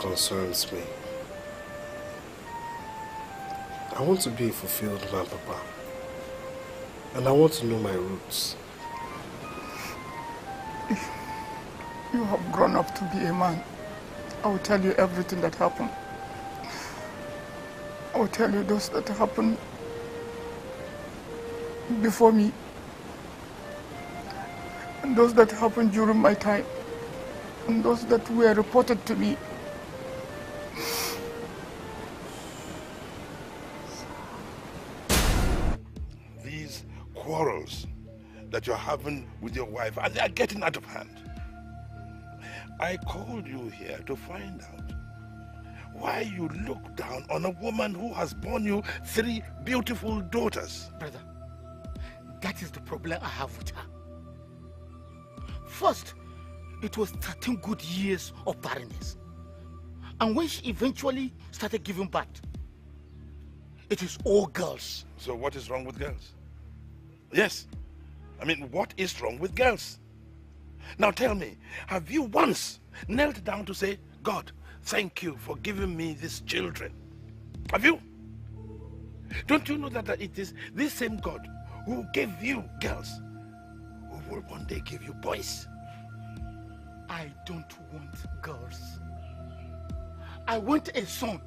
concerns me. I want to be a fulfilled man, Papa. And I want to know my roots. If you have grown up to be a man, I will tell you everything that happened. I will tell you those that happened before me, and those that happened during my time, and those that were reported to me. These quarrels that you're having with your wife, and they are getting out of hand. I called you here to find out why you look down on a woman who has borne you 3 beautiful daughters. Brother, that is the problem I have with her. First, it was 13 good years of barrenness. And when she eventually started giving birth, it is all girls. So what is wrong with girls? Yes. I mean, what is wrong with girls? Now tell me, have you once knelt down to say, God, thank you for giving me these children? Have you? Don't you know that it is this same God who gave you girls who will one day give you boys? I don't want girls. I want a son.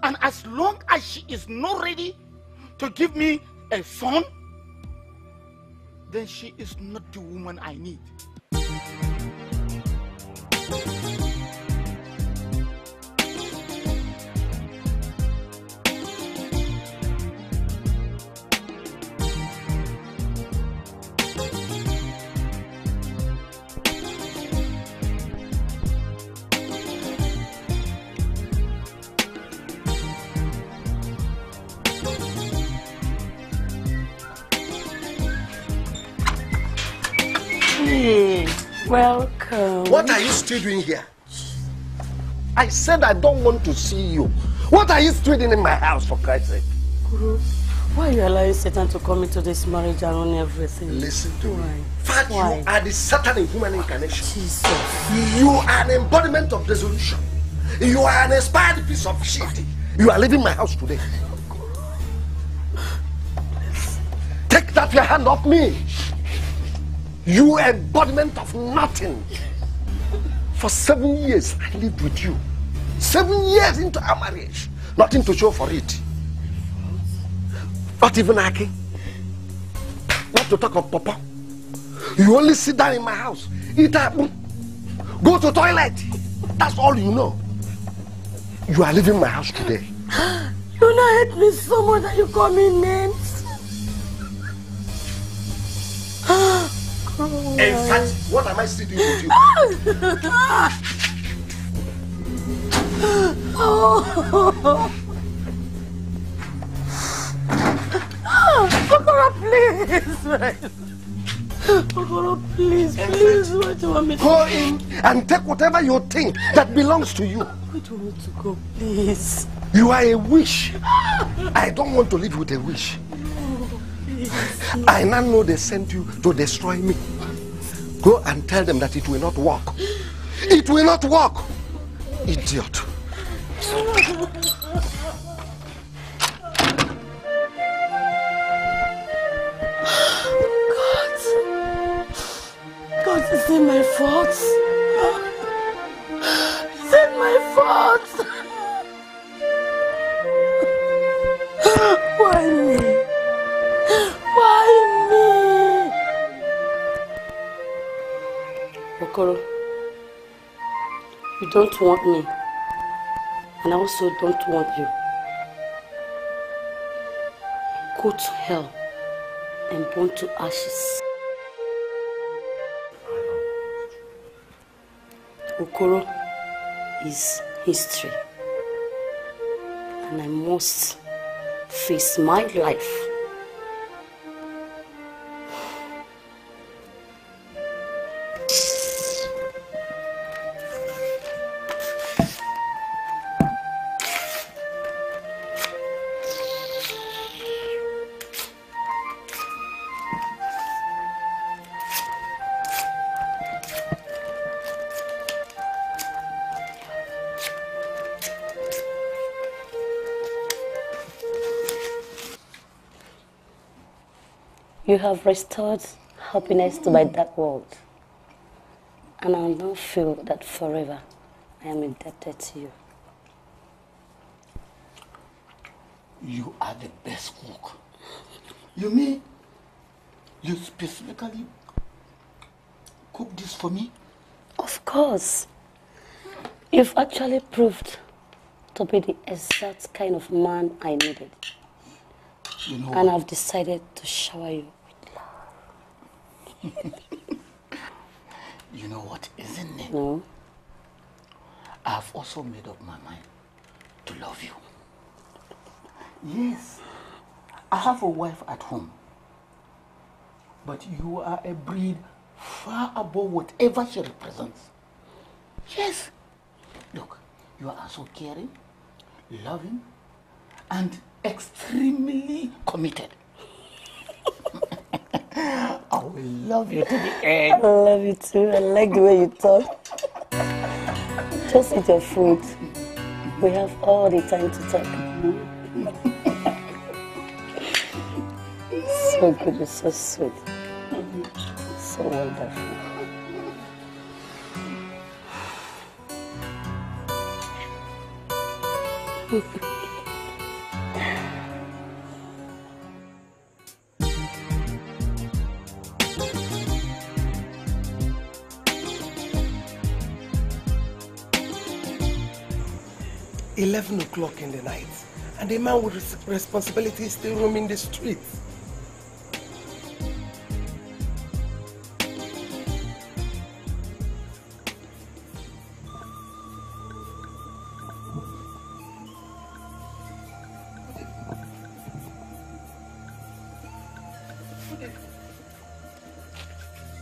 And as long as she is not ready to give me a son, then she is not the woman I need. Welcome. What are you still doing here? I said I don't want to see you. What are you still doing in my house, for Christ's sake? Guru, why are you allowing Satan to come into this marriage and ruin everything? Listen to me. Why? Fact, Why? you are the Satan in human incarnation. Jesus. You are an embodiment of dissolution. You are an inspired piece of shit. You are leaving my house today. Take that your hand off me. You embodiment of nothing. For 7 years I lived with you. 7 years into our marriage. Nothing to show for it. Not even Aki. Not to talk of Papa. You only sit down in my house, eat apple, go to toilet. That's all you know. You are leaving my house today. You not hate me so much that you call me names. In fact, what am I still doing with you? Okoro, please. Okoro, please, what do you want me to do? Go in and take whatever you think that belongs to you. Where do you want me to go, please? You are a wish. I don't want to live with a wish. I now know they sent you to destroy me. Go and tell them that it will not work. It will not work. Idiot. God, is it my fault? Is it my fault? Why me? Why me? Okoro, you don't want me, and I also don't want you. Go to hell and burn to ashes. Okoro is history, and I must face my life. You have restored happiness to my dark world. And I now feel that forever I am indebted to you. You are the best cook. You mean you specifically cook this for me? Of course. You've actually proved to be the exact kind of man I needed. You know, and I've decided to shower you with love. You know what, isn't it? No. I've also made up my mind to love you. Yes, I have a wife at home. But you are a breed far above whatever she represents. Yes. Look, you are so caring, loving, and extremely committed. I will love you to the end. I love you too. I like the way you talk. Just eat your food. We have all the time to talk. So good, you're so sweet. So wonderful. 11 o'clock in the night, and a man with responsibilities still roaming the streets.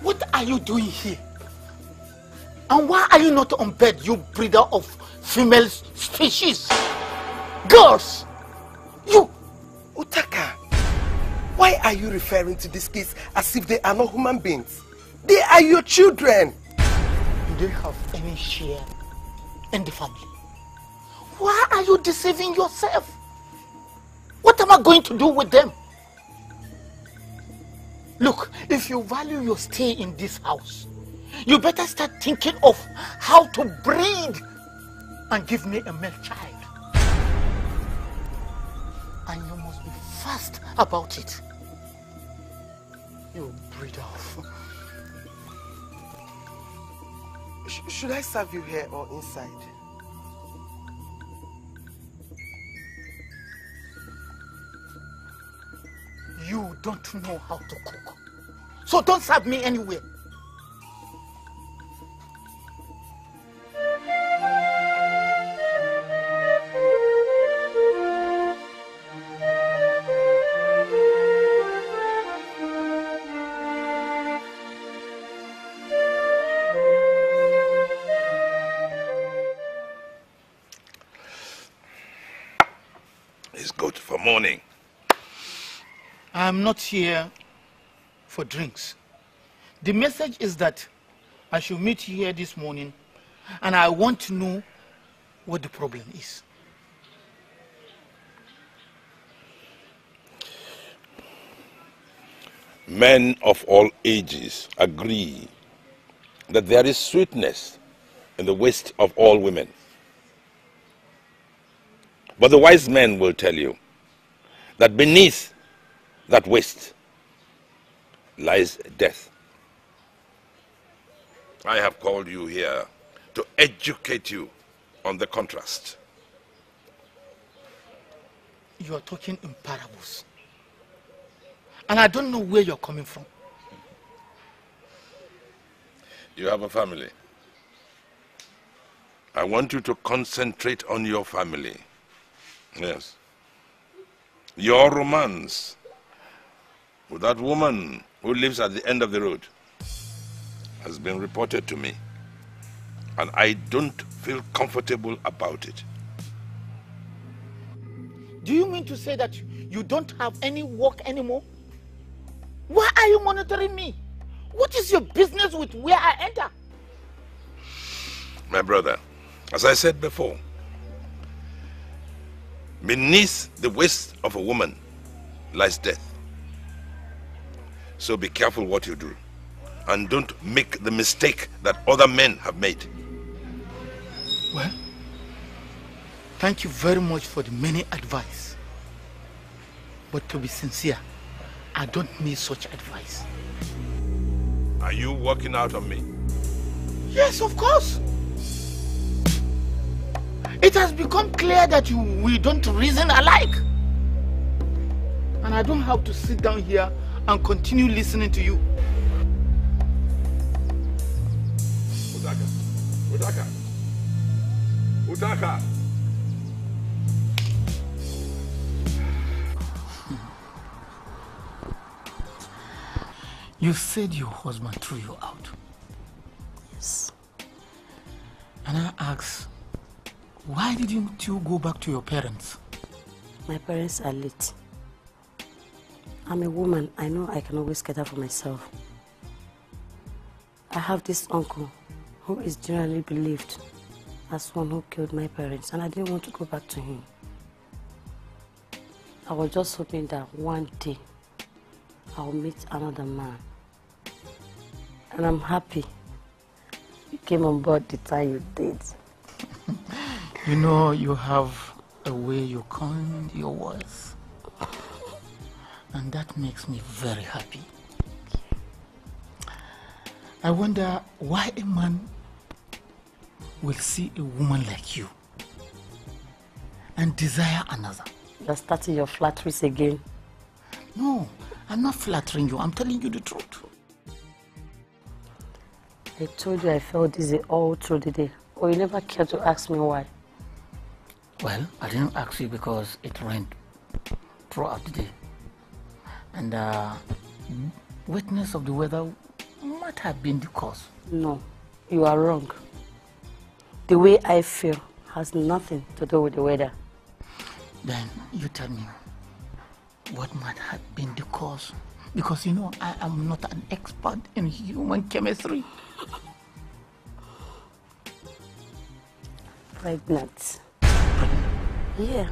What are you doing here? And why are you not on bed, you breeder of female species? Girls! You! Utaka, why are you referring to these kids as if they are not human beings? They are your children. Do they have any share in the family? Why are you deceiving yourself? What am I going to do with them? Look, if you value your stay in this house, you better start thinking of how to breed and give me a male child. And you must be fast about it. You breeder of... Should I serve you here or inside? You don't know how to cook. So don't serve me anywhere. It's good for morning. I'm not here for drinks. The message is that I should meet you here this morning, and I want to know what the problem is. Men of all ages agree that there is sweetness in the waist of all women. But the wise men will tell you that beneath that waist lies death. I have called you here to educate you on the contrast. You are talking in parables. And I don't know where you're coming from. You have a family. I want you to concentrate on your family. Yes. Your romance with that woman who lives at the end of the road has been reported to me, and I don't feel comfortable about it. Do you mean to say that you don't have any work anymore? Why are you monitoring me? What is your business with where I enter? My brother, as I said before, beneath the waist of a woman lies death. So be careful what you do. And don't make the mistake that other men have made. Well, thank you very much for the many advice. But to be sincere, I don't need such advice. Are you working out on me? Yes, of course. It has become clear that we don't reason alike. And I don't have to sit down here and continue listening to you. Utaka! You said your husband threw you out. Yes. And I asked, why didn't you go back to your parents? My parents are late. I'm a woman. I know I can always cater for myself. I have this uncle who is generally believed as one who killed my parents, and I didn't want to go back to him. I was just hoping that one day I'll meet another man. And I'm happy you came on board the time you did. You know, you have a way you coin your words. And that makes me very happy. I wonder why a man will see a woman like you and desire another. You're starting your flatteries again. No, I'm not flattering you. I'm telling you the truth. I told you I felt dizzy all through the day. Or you never cared to ask me why. Well, I didn't ask you because it rained throughout the day. And wetness of the weather might have been the cause. No, you are wrong. The way I feel has nothing to do with the weather. Then you tell me what might have been the cause. Because you know, I am not an expert in human chemistry. Pregnant. Yeah.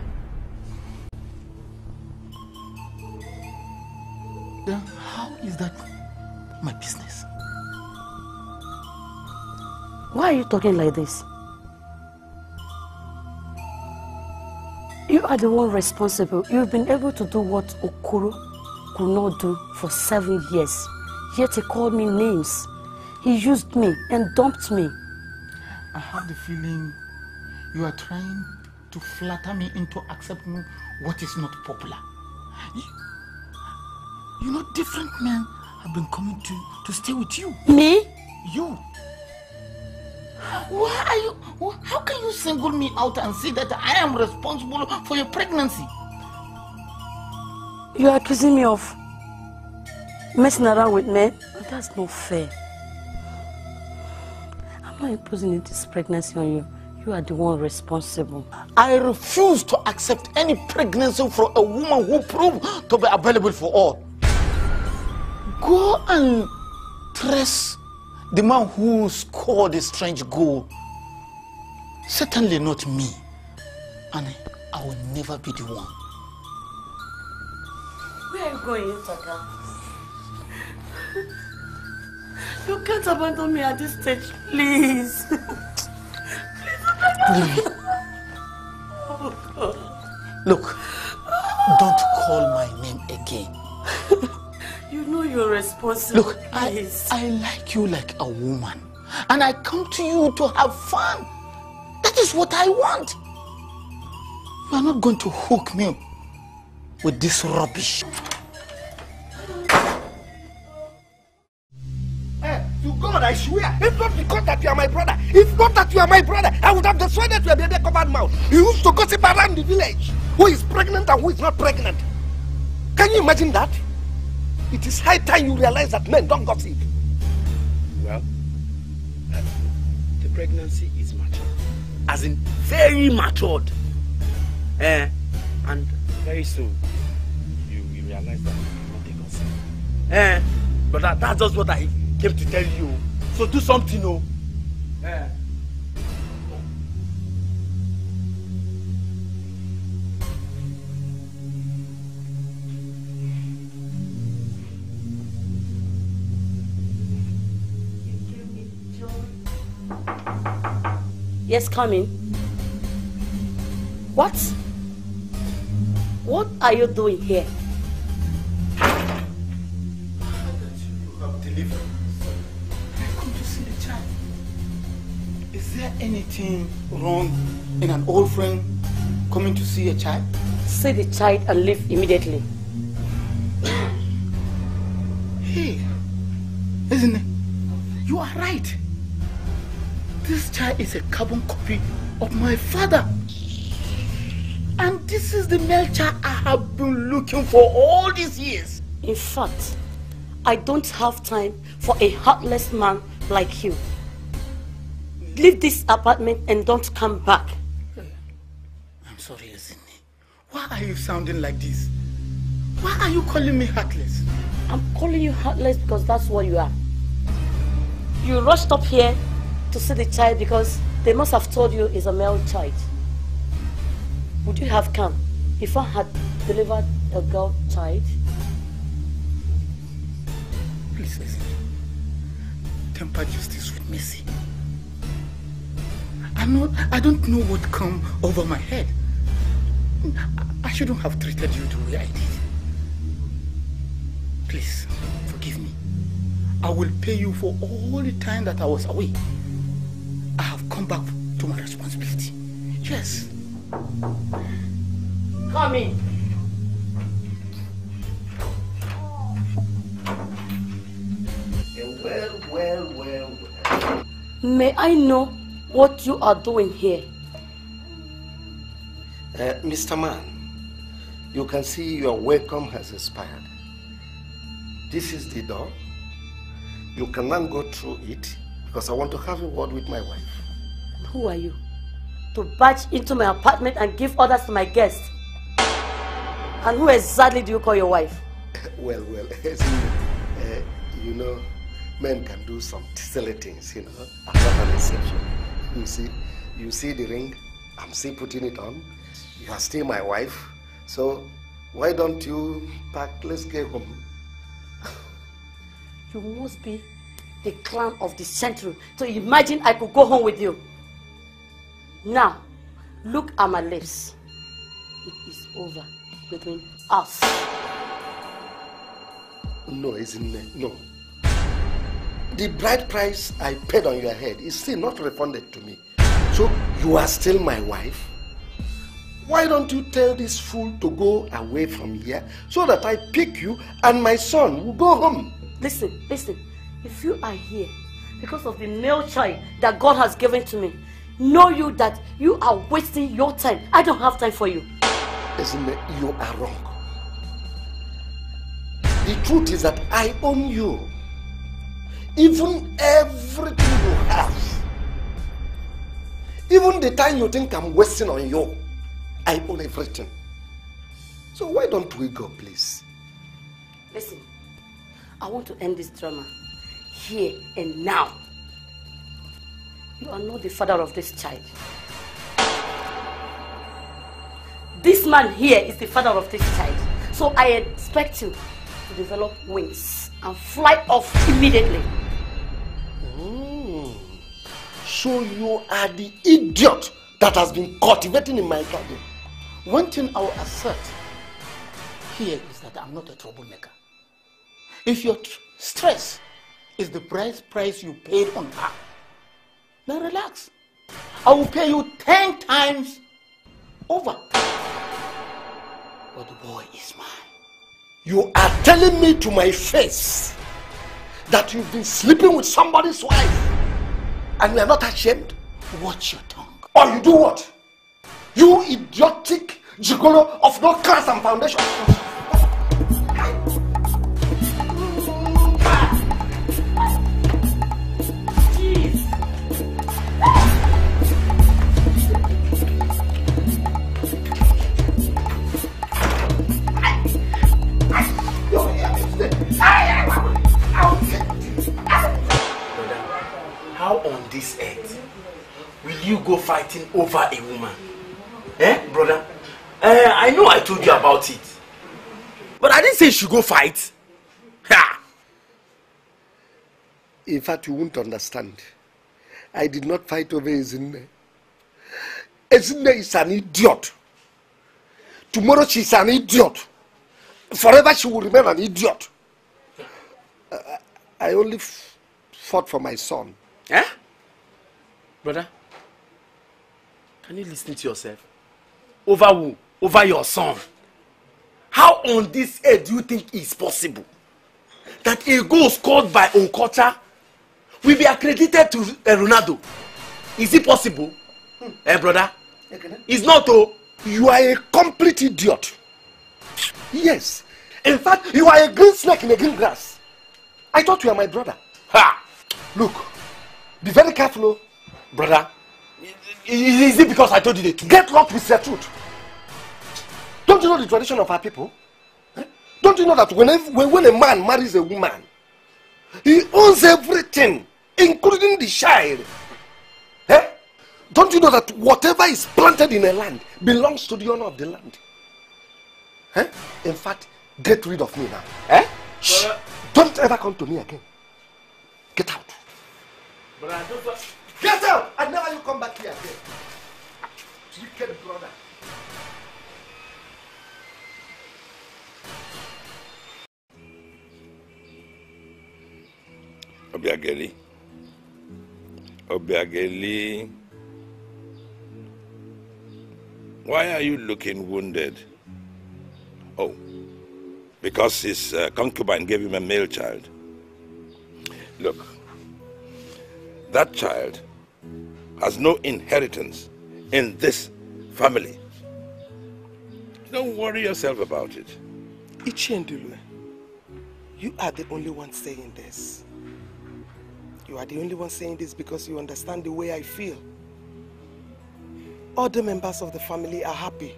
Then how is that my business? Why are you talking like this? You are the one responsible. You've been able to do what Okoro could not do for 7 years. Yet he called me names. He used me and dumped me. I have the feeling you are trying to flatter me into accepting what is not popular. You know, different men have been coming to stay with you. Me? You. Why are you? How can you single me out and say that I am responsible for your pregnancy? You are accusing me of messing around with men? That's not fair. I'm not imposing this pregnancy on you. You are the one responsible. I refuse to accept any pregnancy from a woman who proved to be available for all. Go and trace the man who scored a strange goal. Certainly not me. And I will never be the one. Where are you going, Utaka? You can't abandon me at this stage, please. Please. Look, don't call my name again. You know you're responsible. Look, I like you like a woman. And I come to you to have fun. That is what I want. You are not going to hook me with this rubbish. To God, I swear, it's not because that you are my brother. It's not that you are my brother. I would have destroyed that you are the covered mouth. You used to gossip around the village. Who is pregnant and who is not pregnant? Can you imagine that? It is high time you realize that men don't gossip. Well, the pregnancy is matured. As in, very matured. And very soon, you will realize that you not a gossip. But that's just what I came to tell you. So do something, oh. Yes, come in. What? What are you doing here? You have delivered. I come to see the child. Is there anything wrong in an old friend coming to see a child? See the child and leave immediately. Hey, isn't it? You are right. This child is a carbon copy of my father. And this is the male child I have been looking for all these years. In fact, I don't have time for a heartless man like you. Leave this apartment and don't come back. I'm sorry, Ezinne. Why are you sounding like this? Why are you calling me heartless? I'm calling you heartless because that's what you are. You rushed up here to see the child because they must have told you it's a male child. Would you have come if I had delivered a girl child? Please, listen. Temper justice with mercy. I don't know what come over my head. I shouldn't have treated you the way I did. Please, forgive me. I will pay you for all the time that I was away. I have come back to my responsibility. Yes. Come in. Well. May I know what you are doing here? Mr. Man, you can see your welcome has expired. This is the door. You can now go through it because I want to have a word with my wife. Who are you? To barge into my apartment and give orders to my guests? And who exactly do you call your wife? Well, you know, men can do some silly things, after an reception. You see the ring, I'm still putting it on. You are still my wife. So why don't you pack, let's get home. You must be the clown of the century to imagine I could go home with you. Now, look at my lips. It is over between us. No, isn't it? No. The bride price I paid on your head is still not refunded to me. So you are still my wife? Why don't you tell this fool to go away from here so that I pick you and my son will go home? Listen. If you are here because of the male child that God has given to me, know you that you are wasting your time. I don't have time for you. Isn't it? You are wrong. The truth is that I own you. Even everything you have. Even the time you think I'm wasting on you, I own everything. So why don't we go, please? Listen, I want to end this drama here and now. You are not the father of this child. This man here is the father of this child. So I expect you to develop wings and fly off immediately. So you are the idiot that has been cultivating in my garden. One thing I will assert here is that I'm not a troublemaker. If your stress is the price you paid on her, now relax. I will pay you 10 times over. But the boy is mine. You are telling me to my face that you've been sleeping with somebody's wife and you are not ashamed? Watch your tongue. Or you do what? You idiotic gigolo of no class and foundation. How on this earth will you go fighting over a woman? Brother? I know I told you about it. But I didn't say you should go fight. Ha! In fact, you won't understand. I did not fight over Ezuruonye. Ezinne is an idiot. Tomorrow she's an idiot. Forever she will remain an idiot. I only fought for my son. Eh? Brother, can you listen to yourself? Over who? Over your son. How on this earth do you think it's possible that a goal scored by Onkocha will be accredited to Ronaldo? Is it possible? Eh, brother? It's not, oh. You are a complete idiot. Yes. In fact, you are a green snake in a green grass. I thought you were my brother. Ha! Look, be very careful, oh. Brother, is it because I told you the truth? Get locked with the truth. Don't you know the tradition of our people? Eh? Don't you know that when a man marries a woman, he owns everything, including the child? Eh? Don't you know that whatever is planted in a land belongs to the owner of the land? Eh? In fact, get rid of me now. Eh? Shh. Don't ever come to me again. Get out. Get out! And never you come back here again. Wicked brother. Obiageli, why are you looking wounded? Oh, because his concubine gave him a male child. Look, that child has no inheritance in this family. Don't worry yourself about it. Ichendulu, you are the only one saying this. You are the only one saying this because you understand the way I feel. Other members of the family are happy.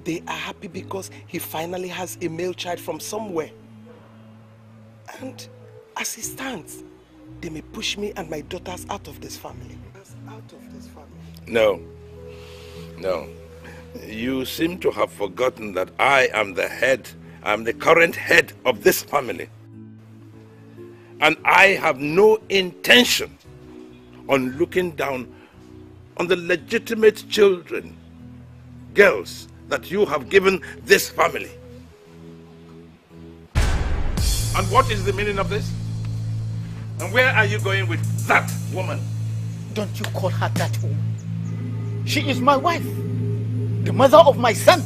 They are happy because he finally has a male child from somewhere. And as he stands, they may push me and my daughters out of this family. Out of this family. No. No. You seem to have forgotten that I am the head, I'm the current head of this family. And I have no intention on looking down on the legitimate children, girls, that you have given this family. And what is the meaning of this? And where are you going with that woman? Don't you call her that woman. She is my wife, the mother of my son.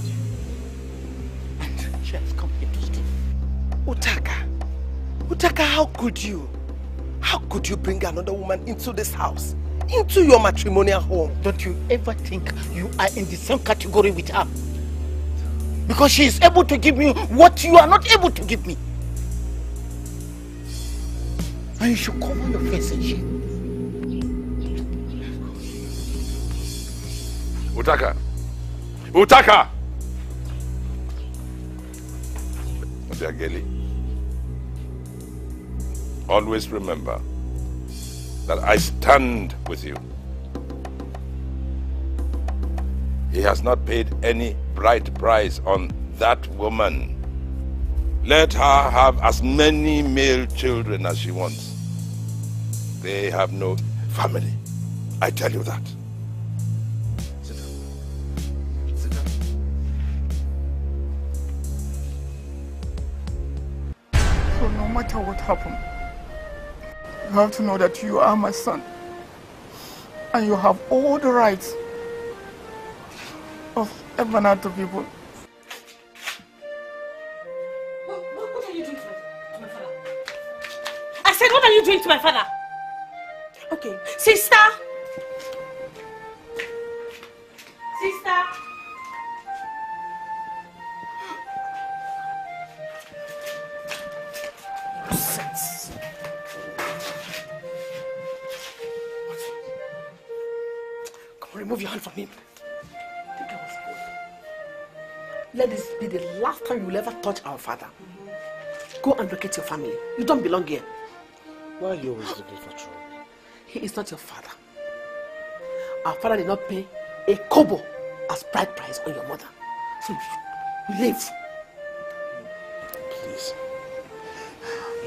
And she has come here to stay. Utaka, how could you? How could you bring another woman into this house? Into your matrimonial home? Don't you ever think you are in the same category with her? Because she is able to give me what you are not able to give me. And you should cover your face and shame. Utaka! Obiageli, always remember that I stand with you. He has not paid any bride price on that woman. Let her have as many male children as she wants. They have no family. I tell you that. Sit down. Sit down. So no matter what happens, you have to know that you are my son. And you have all the rights of every other people. What are you doing to my father? I said, what are you doing to my father? Okay, sister. Sister. Nonsense. Come on, remove your hand from him. Think I was good. Let this be the last time you will ever touch our father. Go and locate your family. You don't belong here. Why are you always looking for trouble? He is not your father. Our father did not pay a kobo as bride price on your mother. So you leave. Please.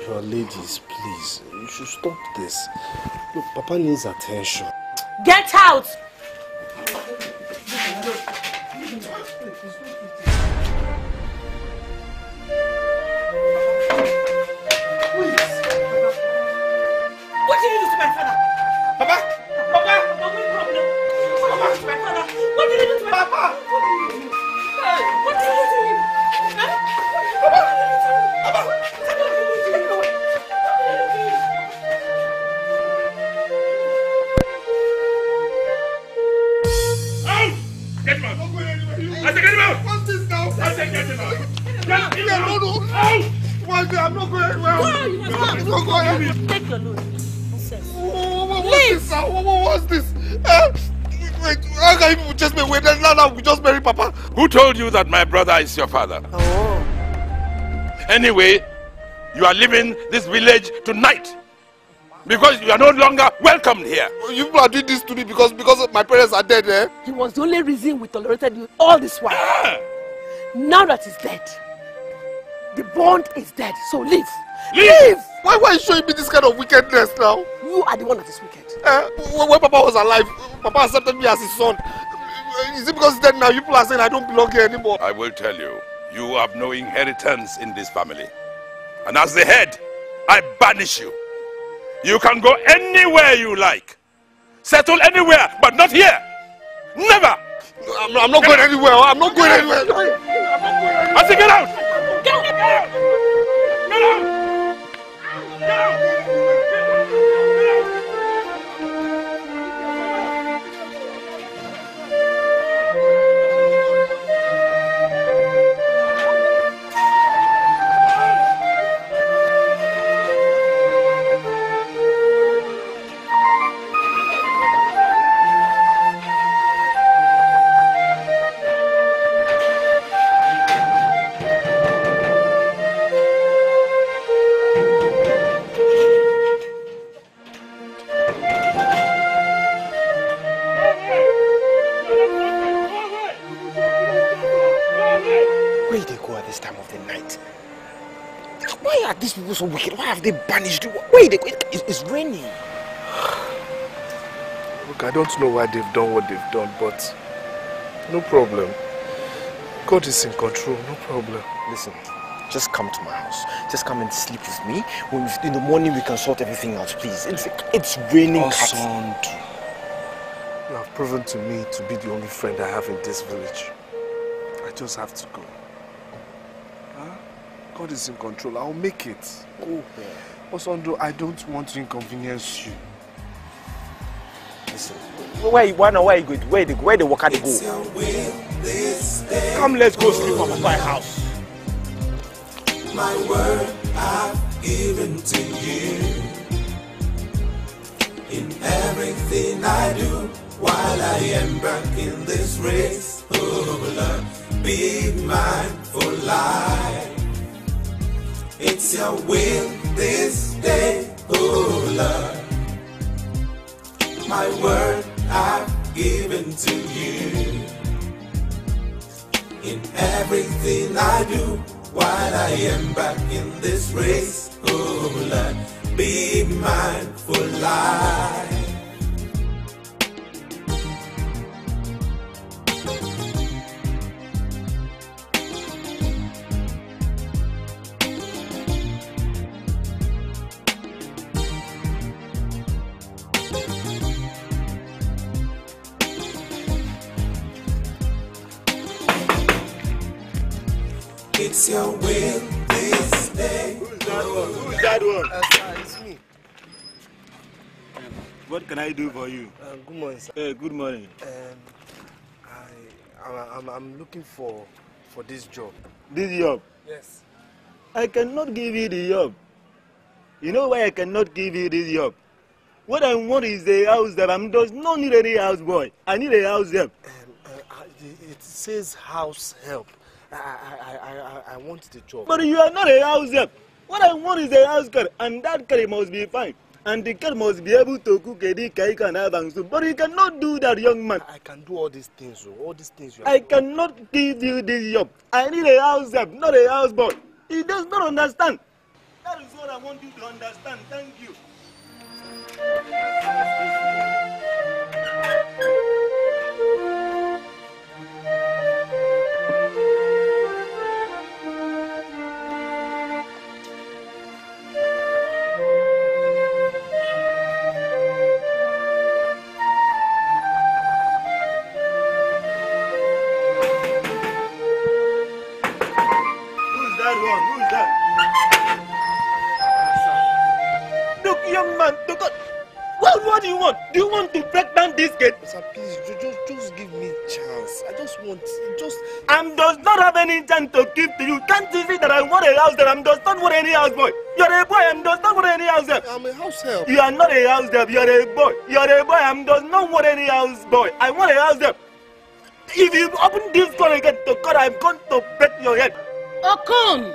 You are ladies, please. You should stop this. Look, Papa needs attention. Get out! What did you do to my father? Papa! Papa! Papa, what did you do to my father? What did you do to my Papa! What did you do to him? What did you do to him? What did you do to him? Papa! Get him out! I said get him out! What's this now? I said get him out! Get him Yeah, out! no. Why? I'm not going anywhere. I'm not going. Take your load. Nonsense. What's this now? What's this? Wait, how can you just be waiting? Now we just marry Papa. Who told you that my brother is your father? Oh. Anyway, you are leaving this village tonight because you are no longer welcomed here. You people are doing this to me because my parents are dead, eh? He was the only reason we tolerated you all this while. Now that he's dead, the bond is dead. So leave. Leave! Why are you showing me this kind of wickedness now? You are the one that is wicked. When Papa was alive, Papa accepted me as his son. Is it because he's dead now? You people are saying I don't belong here anymore. I will tell you, you have no inheritance in this family. And as the head, I banish you. You can go anywhere you like. Settle anywhere, but not here. Never. I'm not going anywhere. I'm not going anywhere. I say get out. Get out. Get out. Get out. Get out. These people so wicked. Why have they banished you? Wait, it's raining. Look, I don't know why they've done what they've done, but no problem. God is in control, no problem. Listen, just come to my house. Just come and sleep with me. In the morning we can sort everything out, please. It's raining. Son, you have proven to me to be the only friend I have in this village. I just have to go. God is in control. I'll make it. Go. Osondo, I don't want to inconvenience you. Listen, where you going? Where the worker they go? Come, let's go sleep at my house. My word I've given to you. In everything I do, while I embark in this race, oh Lord, be mine for life. It's your will this day, oh Lord. My word I've given to you. In everything I do, while I am back in this race, oh Lord, be mine for life. It's your will this day. Who's that one? It's me. What can I do for you? Good morning, sir. Good morning. I'm looking for this job. This job? Yes. I cannot give you the job. You know why I cannot give you this job? What I want is a house that I does not need any house boy. I need a house help. It says house help. I want the job. But you are not a house help. What I want is a house girl, and that girl must be fine. And the girl must be able to cook a dish, cake, and have and soup. But you cannot do that, young man. I can do all these things, all these things. I cannot give you this job. I need a house help, not a house boy. He does not understand. That is what I want you to understand. Thank you. one? Who is that? Look, young man, look at... What do you want? Do you want to break down this gate? Sir, please, just give me a chance. I just want, I'm does not have any chance to give to you. Can't you see that I want a house there? I'm does not want any house boy. You're a boy, I'm does not want any house there. I'm a house help. You are not a house there, you're a boy. You're a boy, I'm does not want any house boy. I want a house there. If you open this door again to God, I'm going to break your head. Okon!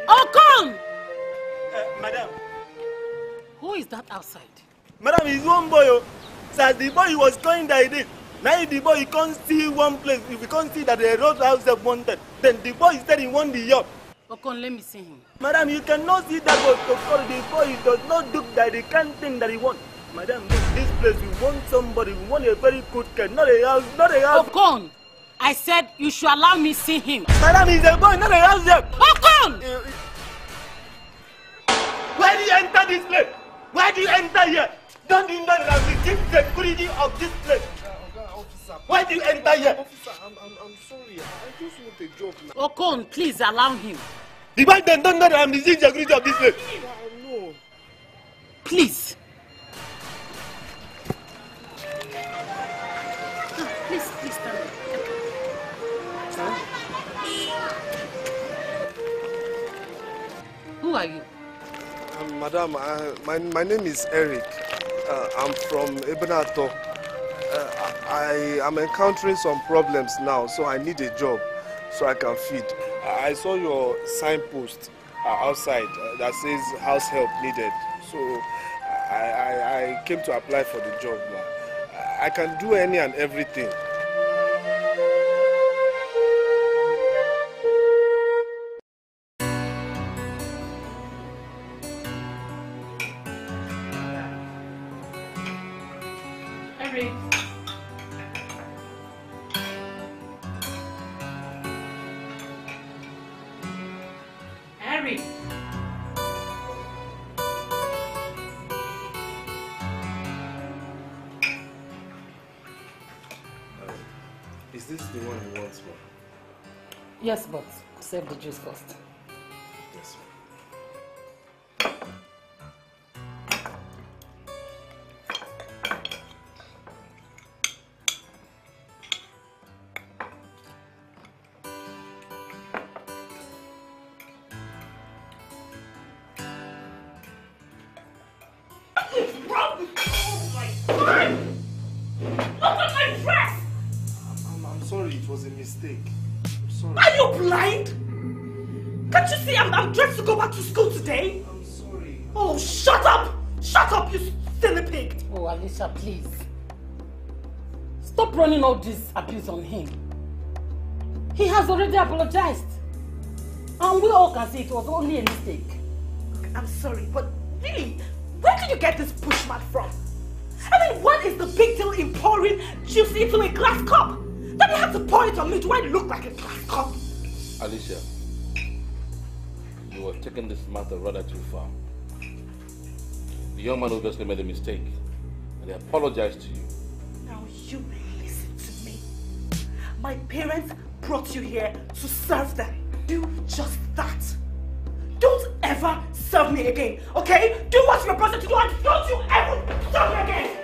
Okon! Madam. Who is that outside? Madam, he's one boy. Oh. So as the boy was going there, he did. Now the boy he can't see one place. If he can't see that the road house have wanted, then the boy said he want the yacht. Okon, let me see him. Madam, you cannot see that boy. The boy does not do that. He can't think that he wants. Madam, this place, we want somebody. We want a very good cat, not a house, not a house. Okon, I said you should allow me see him. Madam, he's a boy, not a house there. Okon! Why do you enter this place? Why do you enter here? Don't you know that I'm the chief security of this place? Officer. Why do you enter here? Officer, I'm sorry. I just want a job now. Okon, please allow him. The boy don't know that I'm the chief security of this place. No. Please. Please stand up. Who are you? Madam, my name is Eric. I'm from Ebenato. I am encountering some problems now, so I need a job so I can feed. I saw your signpost outside that says house help needed. So I came to apply for the job now. I can do any and everything. Is this the one you want, ma? Yes, but save the juice first. Yes, ma'am. It was a mistake. I'm sorry. Are you blind? Can't you see I'm dressed to go back to school today? I'm sorry. Oh, shut up! Shut up, you silly pig! Oh, Alicia, please. Stop running all this abuse on him. He has already apologized. And we all can see it was only a mistake. I'm sorry, but really, where did you get this bushman from? I mean, what is the big deal in pouring juice into a glass cup? Then you have to pour it on me. Do I look like a glass cup? Alicia, you are taking this matter rather too far. The young man obviously made a mistake, and he apologized to you. Now you listen to me. My parents brought you here to serve them. Do just that. Don't ever serve me again, okay? Do what you're supposed to do and don't you ever serve me again!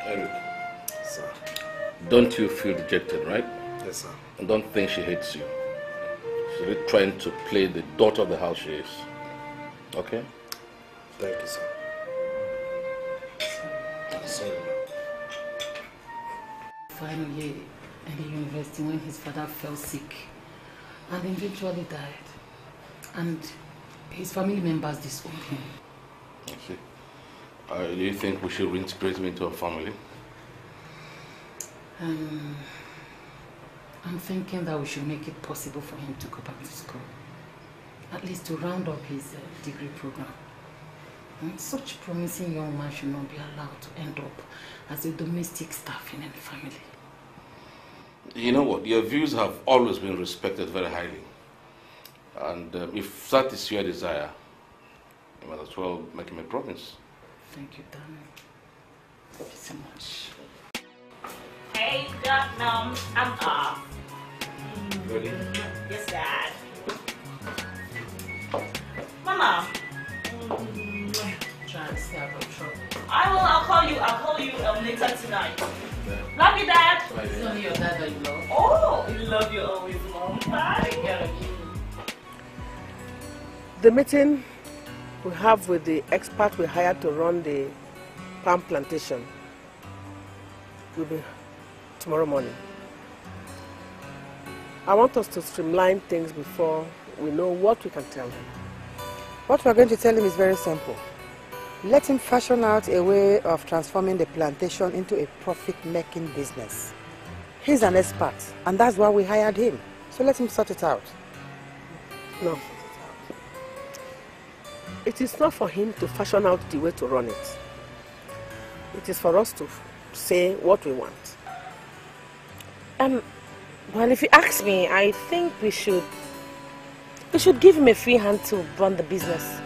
Eric. Sir. Don't you feel dejected, right? Yes, sir. And don't think she hates you. She's really trying to play the daughter of the house she is. Okay? Thank you, sir. I'm sorry. Finally, in the university when his father fell sick and eventually died. And his family members disowned him. I see. Do you think we should reintegrate him into our family? I'm thinking that we should make it possible for him to go back to school. At least to round up his degree program. And such a promising young man should not be allowed to end up as a domestic staff in any family. You know what? Your views have always been respected very highly. And if that is your desire, you might as well make him a promise. Thank you, darling. Thank you so much. Hey, I'm off. Ready? Yes, Dad. Mama. Try and stay out of trouble. I'll call you later tonight. Love you, Dad. It's only your dad that you love. Oh, I love you always, Mom. Bye. The meeting we have with the expert we hired to run the palm plantation will be tomorrow morning. I want us to streamline things before we know what we can tell him. What we're going to tell him is very simple. Let him fashion out a way of transforming the plantation into a profit-making business. He's an expert, and that's why we hired him. So let him sort it out. No. It is not for him to fashion out the way to run it. It is for us to say what we want. Well, if you ask me, I think we should give him a free hand to run the business.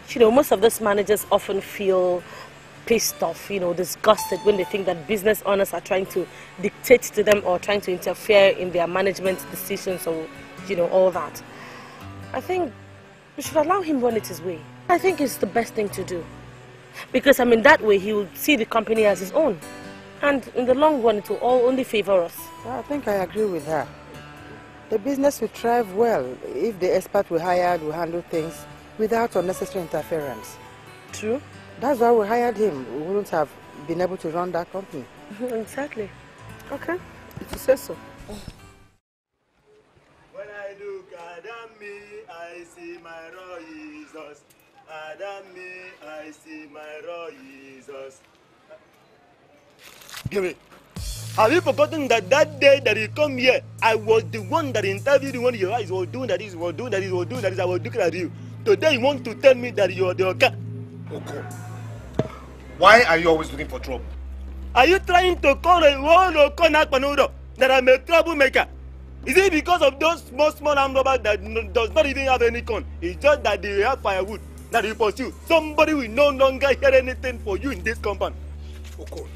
You know, most of those managers often feel pissed off, you know, disgusted when they think that business owners are trying to dictate to them or trying to interfere in their management decisions or, you know, all that. I think we should allow him run it his way. I think it's the best thing to do. Because, I mean, that way he will see the company as his own. And in the long run, it will all only favor us. I think I agree with her. The business will thrive well if the expert we hired will handle things without unnecessary interference. True. That's why we hired him. We wouldn't have been able to run that company. Exactly. Okay, if you say so. When I look at me, I see my Lord Jesus. At me, I see my Lord Jesus. Give me. Have you forgotten that day that you come here, I was the one that interviewed you when your eyes were doing that, I was looking at you. Today you want to tell me that you are the Oka. Oko, why are you always looking for trouble? Are you trying to call a whole Oka that I'm a troublemaker? Is it because of those small armed robbers that does not even have any con? It's just that they have firewood that you pursue. Somebody will no longer hear anything for you in this compound. Oko,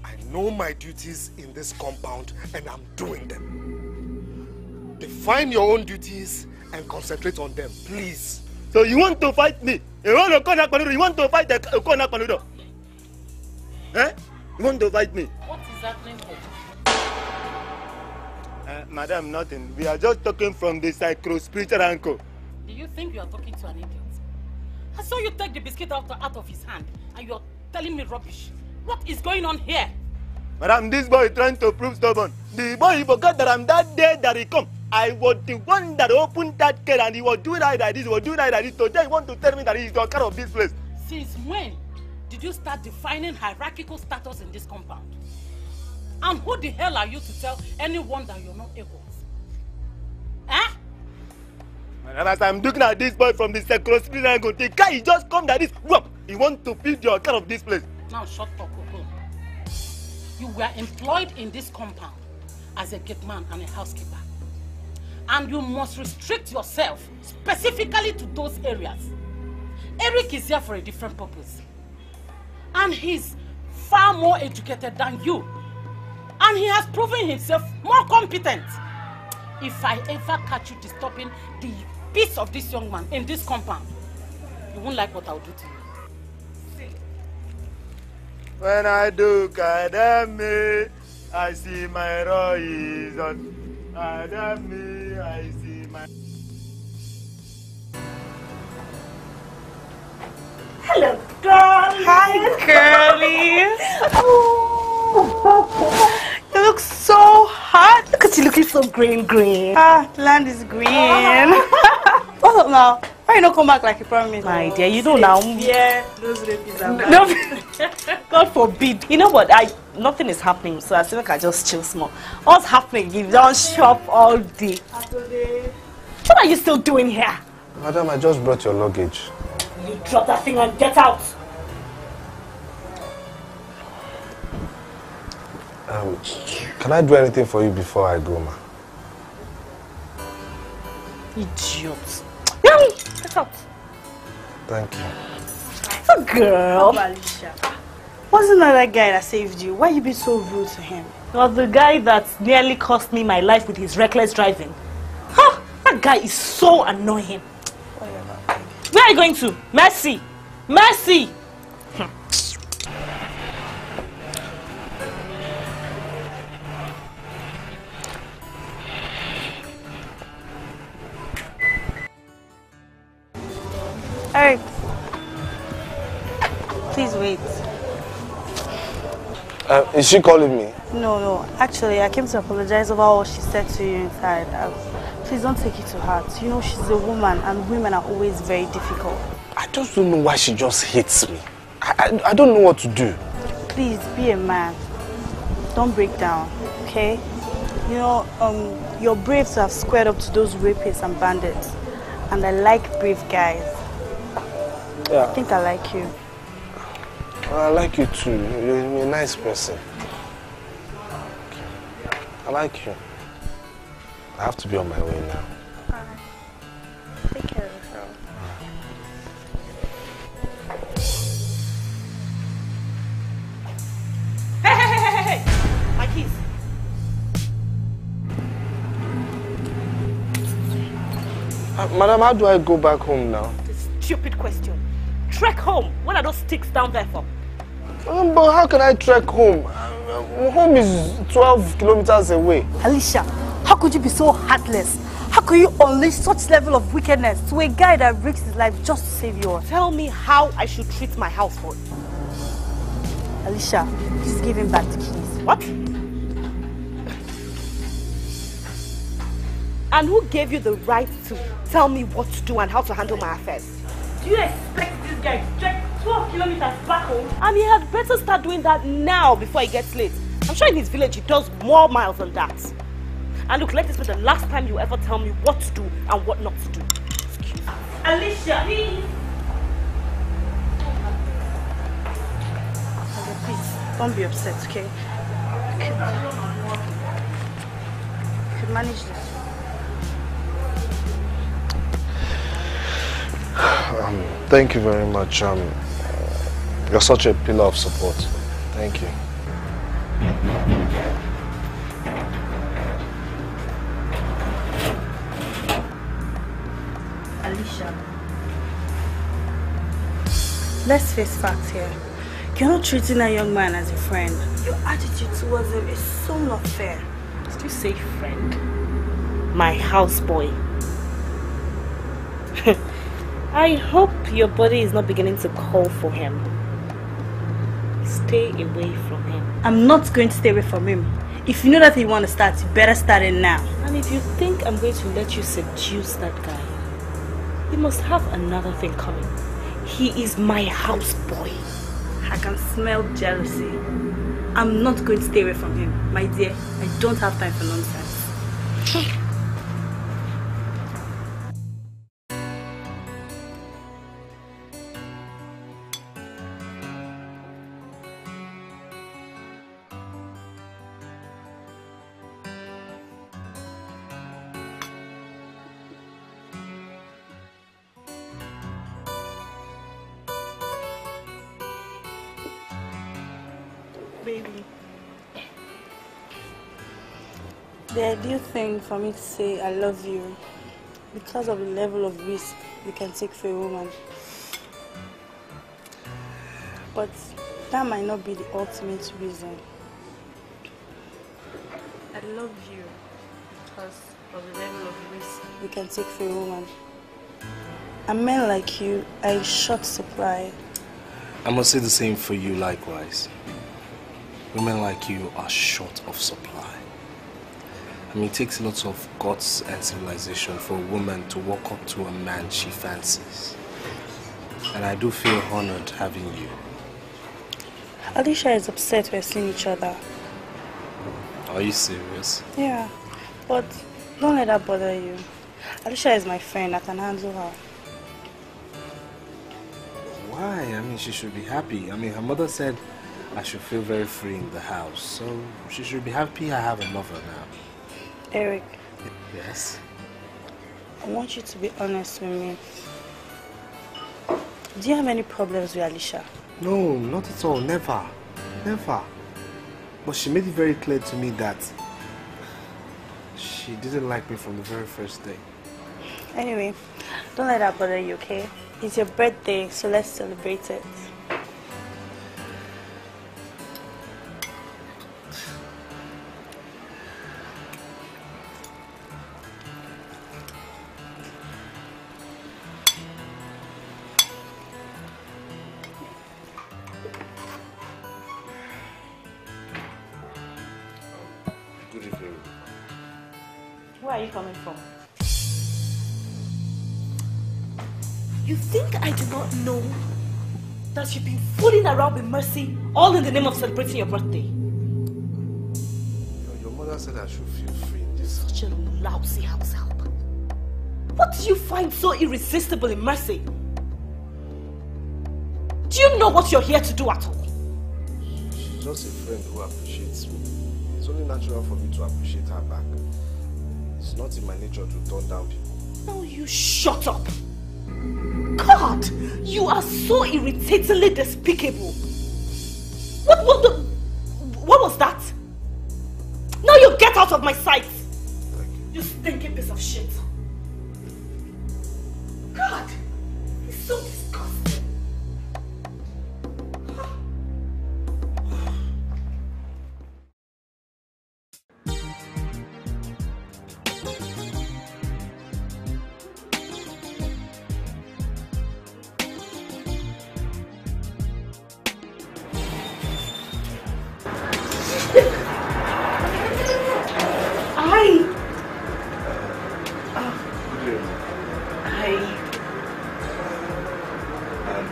I know my duties in this compound and I'm doing them. Define your own duties and concentrate on them, please. So you want to fight me? You want to fight the Okona Panudo? Eh? You want to fight me? What is happening here? Madam, nothing. We are just talking from the psycho-spiritual angle. Do you think you are talking to an idiot? I saw you take the biscuit out of his hand and you are telling me rubbish. What is going on here? Madam, this boy is trying to prove stubborn. The boy, he forgot that I'm that day that he come. I was the one that opened that gate and he was doing that like this, he was doing that like this. Today he want to tell me that he's the owner of this place. Since when did you start defining hierarchical status in this compound? And who the hell are you to tell anyone that you're not able? Eh? And as I'm looking at this boy from the security angle, the guy he just come that this, he want to build the owner of this place. Now shut up, Koko. You were employed in this compound as a gate man and a housekeeper. And you must restrict yourself specifically to those areas. Eric is here for a different purpose. And he's far more educated than you. And he has proven himself more competent. If I ever catch you disturbing the peace of this young man in this compound, you won't like what I'll do to you. When I look at me, I see my Lord. At me, I see my... Hello, girl. Hi, girlie. You look so hot. Look at you looking so green. Ah, the land is green. What's up now? Why you not come back like you promised? My dear, you know now. Yeah, those rapists are bad. No, God forbid. You know what? Nothing is happening, so I feel like I just chill small. What's happening? You don't shop all day. What are you still doing here? Madam, I just brought your luggage. You drop that thing and get out. Can I do anything for you before I go, ma? Idiot. Get out. Thank you. It's a girl. Wasn't that guy that saved you? Why you being so rude to him? It was the guy that nearly cost me my life with his reckless driving. That guy is so annoying. Where are you going to? Mercy! Mercy! Eric, please wait. Is she calling me? No. Actually, I came to apologize about what she said to you inside. Please don't take it to heart. You know, she's a woman and women are always very difficult. I just don't know why she just hates me. I don't know what to do. Please, be a man. Don't break down, okay? You know, you're brave to have squared up to those rapists and bandits. And I like brave guys. Yeah. I think I like you. I like you too. You're a nice person. I like you. I have to be on my way now. Alright. Take care of yourself. Hey! My keys. Madam, how do I go back home now? Stupid question. Trek home. What are those sticks down there for? But how can I trek home? Home is 12 kilometers away. Alicia, how could you be so heartless? How could you unleash such level of wickedness to a guy that risks his life just to save yours? Tell me how I should treat my houseboy. Alicia, please give him back the keys. What? And who gave you the right to tell me what to do and how to handle my affairs? Do you expect this guy to trek 12 kilometers back home? And he had better start doing that now before he gets late. I'm sure in his village he does more miles than that. And look, let this be the last time you ever tell me what to do and what not to do. Excuse me. Alicia, please. Okay, please, don't be upset, okay? You could manage this. Thank you very much. You're such a pillar of support. Thank you. Alicia, let's face facts here. You're not treating a young man as a friend. Your attitude towards him is so not fair. Did you say friend? My houseboy. I hope your body is not beginning to call for him. Stay away from him. I'm not going to stay away from him. If you know that you want to start, you better start it now. And if you think I'm going to let you seduce that guy, you must have another thing coming. He is my houseboy. I can smell jealousy. I'm not going to stay away from him. My dear, I don't have time for nonsense. Baby, the ideal thing for me to say I love you because of the level of risk you can take for a woman. But that might not be the ultimate reason. I love you because of the level of risk you can take for a woman. And men like you are in short supply. I must say the same for you likewise. Women like you are short of supply. I mean, it takes lots of guts and civilization for a woman to walk up to a man she fancies. And I do feel honored having you. Alicia is upset we're seeing each other. Are you serious? Yeah, but don't let that bother you. Alicia is my friend, I can handle her. Why? I mean, she should be happy. I mean, her mother said I should feel very free in the house. So she should be happy I have a lover now. Eric. Yes? I want you to be honest with me. Do you have any problems with Alicia? No, not at all. Never. Never. But she made it very clear to me that she didn't like me from the very first day. Anyway, don't let that bother you, okay? It's your birthday, so let's celebrate it. Good evening. Where are you coming from? You think I do not know that you've been fooling around with Mercy all in the name of celebrating your birthday? Your mother said I should feel free in this. Such a lousy house help. What do you find so irresistible in Mercy? Do you know what you're here to do at all? She's just a friend who appreciates me. It's only natural for me to appreciate her back. It's not in my nature to turn down people. Now you shut up! God! You are so irritatingly despicable! What was that? Now you get out of my sight! You stinking piece of shit! God! He's so disgusting!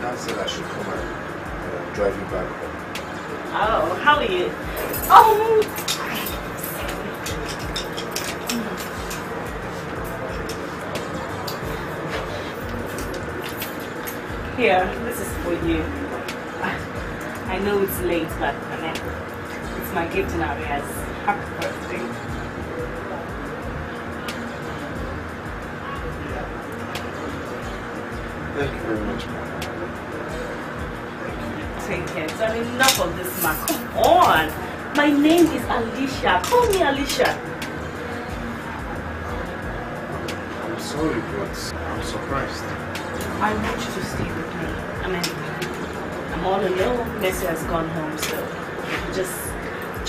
Dad said I should come and drive you back home. Oh, how are you? Here, this is for you. I know it's late, but I mean, it's my gift in arrears. Happy birthday. Thank you very much, Mom. Take care. So enough of this, man. Come on. My name is Alicia. Call me Alicia. I'm sorry, but I'm surprised. I want you to stay with me. I mean, I'm all alone. Messi has gone home, so we'll just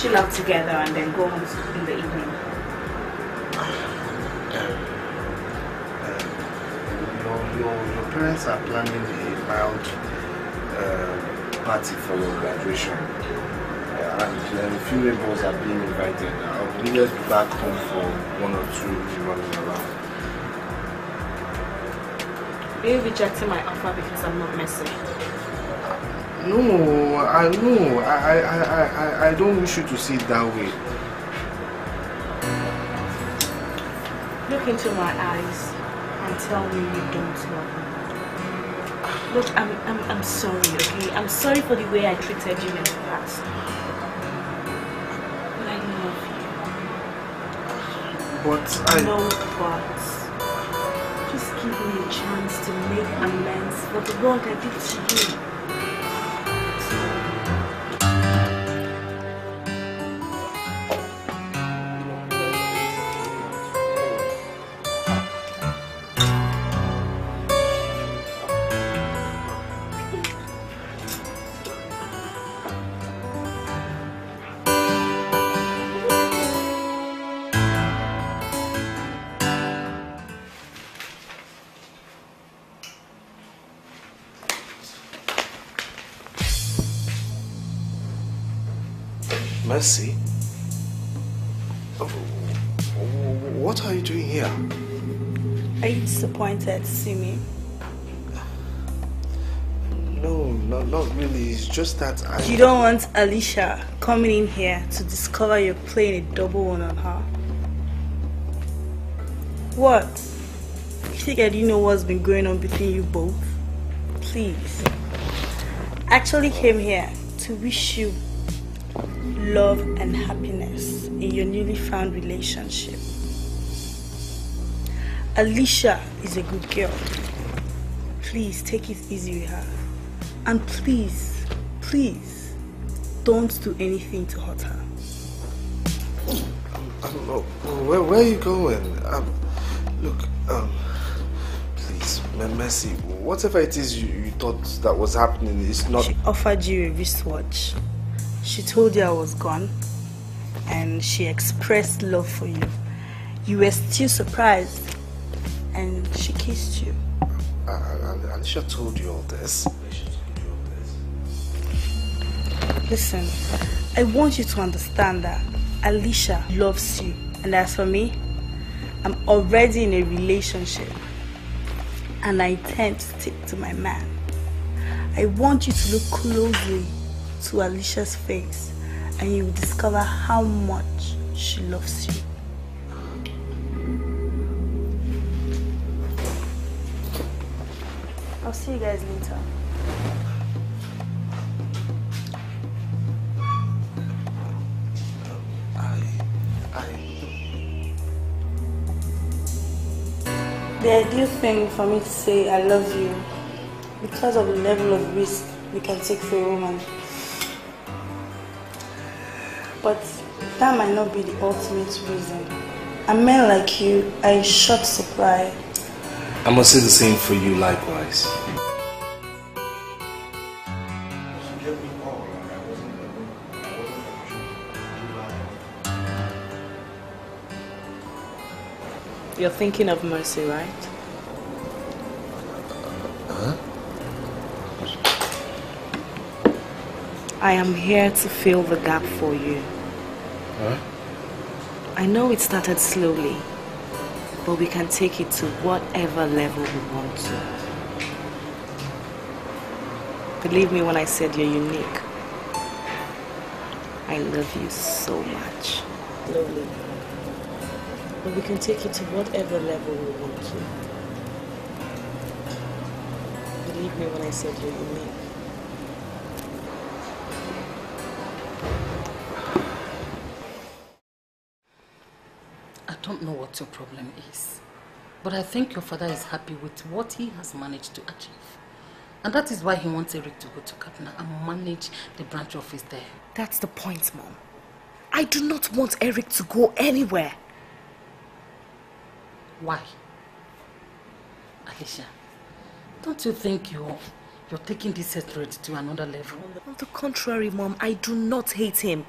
chill out together and then go home in the evening. Your parents are planning a mild party for your graduation, and a few neighbors are being invited. I'll be back home for 1 or 2 running around. Are you rejecting my offer because I'm not Messi? No, I don't wish you to see it that way. Look into my eyes and tell me you don't love me. Look, I'm sorry, okay? I'm sorry for the way I treated you in the past. But I love you. But No buts. Just give me a chance to make amends for the wrong I did to you. Mercy? What are you doing here? Are you disappointed to see me? No, not really. It's just that I... You don't want Alicia coming in here to discover you're playing a double one on her? What? You think I didn't know what's been going on between you both? Please. I actually came here to wish you love and happiness in your newly found relationship. Alicia is a good girl. Please take it easy with her. And please, don't do anything to hurt her. Where are you going? Look, Mercy, whatever it is you thought that was happening is not... She offered you a wristwatch. She told you I was gone. And she expressed love for you. You were still surprised. And she kissed you. Alicia told you all this. Listen, I want you to understand that Alicia loves you. And as for me, I'm already in a relationship. And I intend to stick to my man. I want you to look closely to Alicia's face and you will discover how much she loves you. I'll see you guys later. The ideal thing for me to say I love you because of the level of risk we can take for a woman. But that might not be the ultimate reason. A man like you are in short supply. I must say the same for you likewise. You're thinking of Mercy, right? Huh? I am here to fill the gap for you. Huh? I know it started slowly, but we can take it to whatever level we want to. Believe me when I said you're unique. I love you so much. Slowly. But we can take it to whatever level we want to. Believe me when I said you're unique. I don't know what your problem is, but I think your father is happy with what he has managed to achieve. And that is why he wants Eric to go to Kaduna and manage the branch office there. That's the point, Mom. I do not want Eric to go anywhere. Why? Alicia, don't you think you're taking this hatred to another level? On the contrary, Mom, I do not hate him.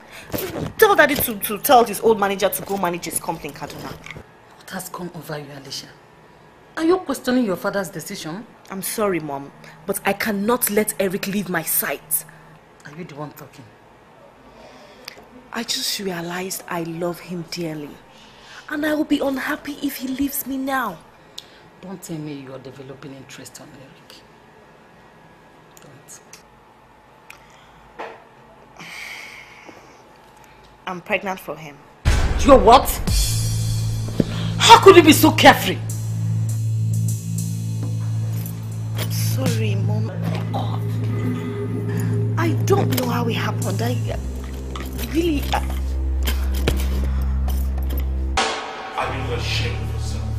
Tell Daddy to tell his old manager to go manage his company in Kaduna. What has come over you, Alicia? Are you questioning your father's decision? I'm sorry, Mom, but I cannot let Eric leave my sight. Are you the one talking? I just realized I love him dearly. And I will be unhappy if he leaves me now. Don't tell me you are developing interest on Eric. Don't. I'm pregnant for him. You're what? How could you be so carefree? I'm sorry, Mom. I don't know how it happened. I really... Are you ashamed of yourself?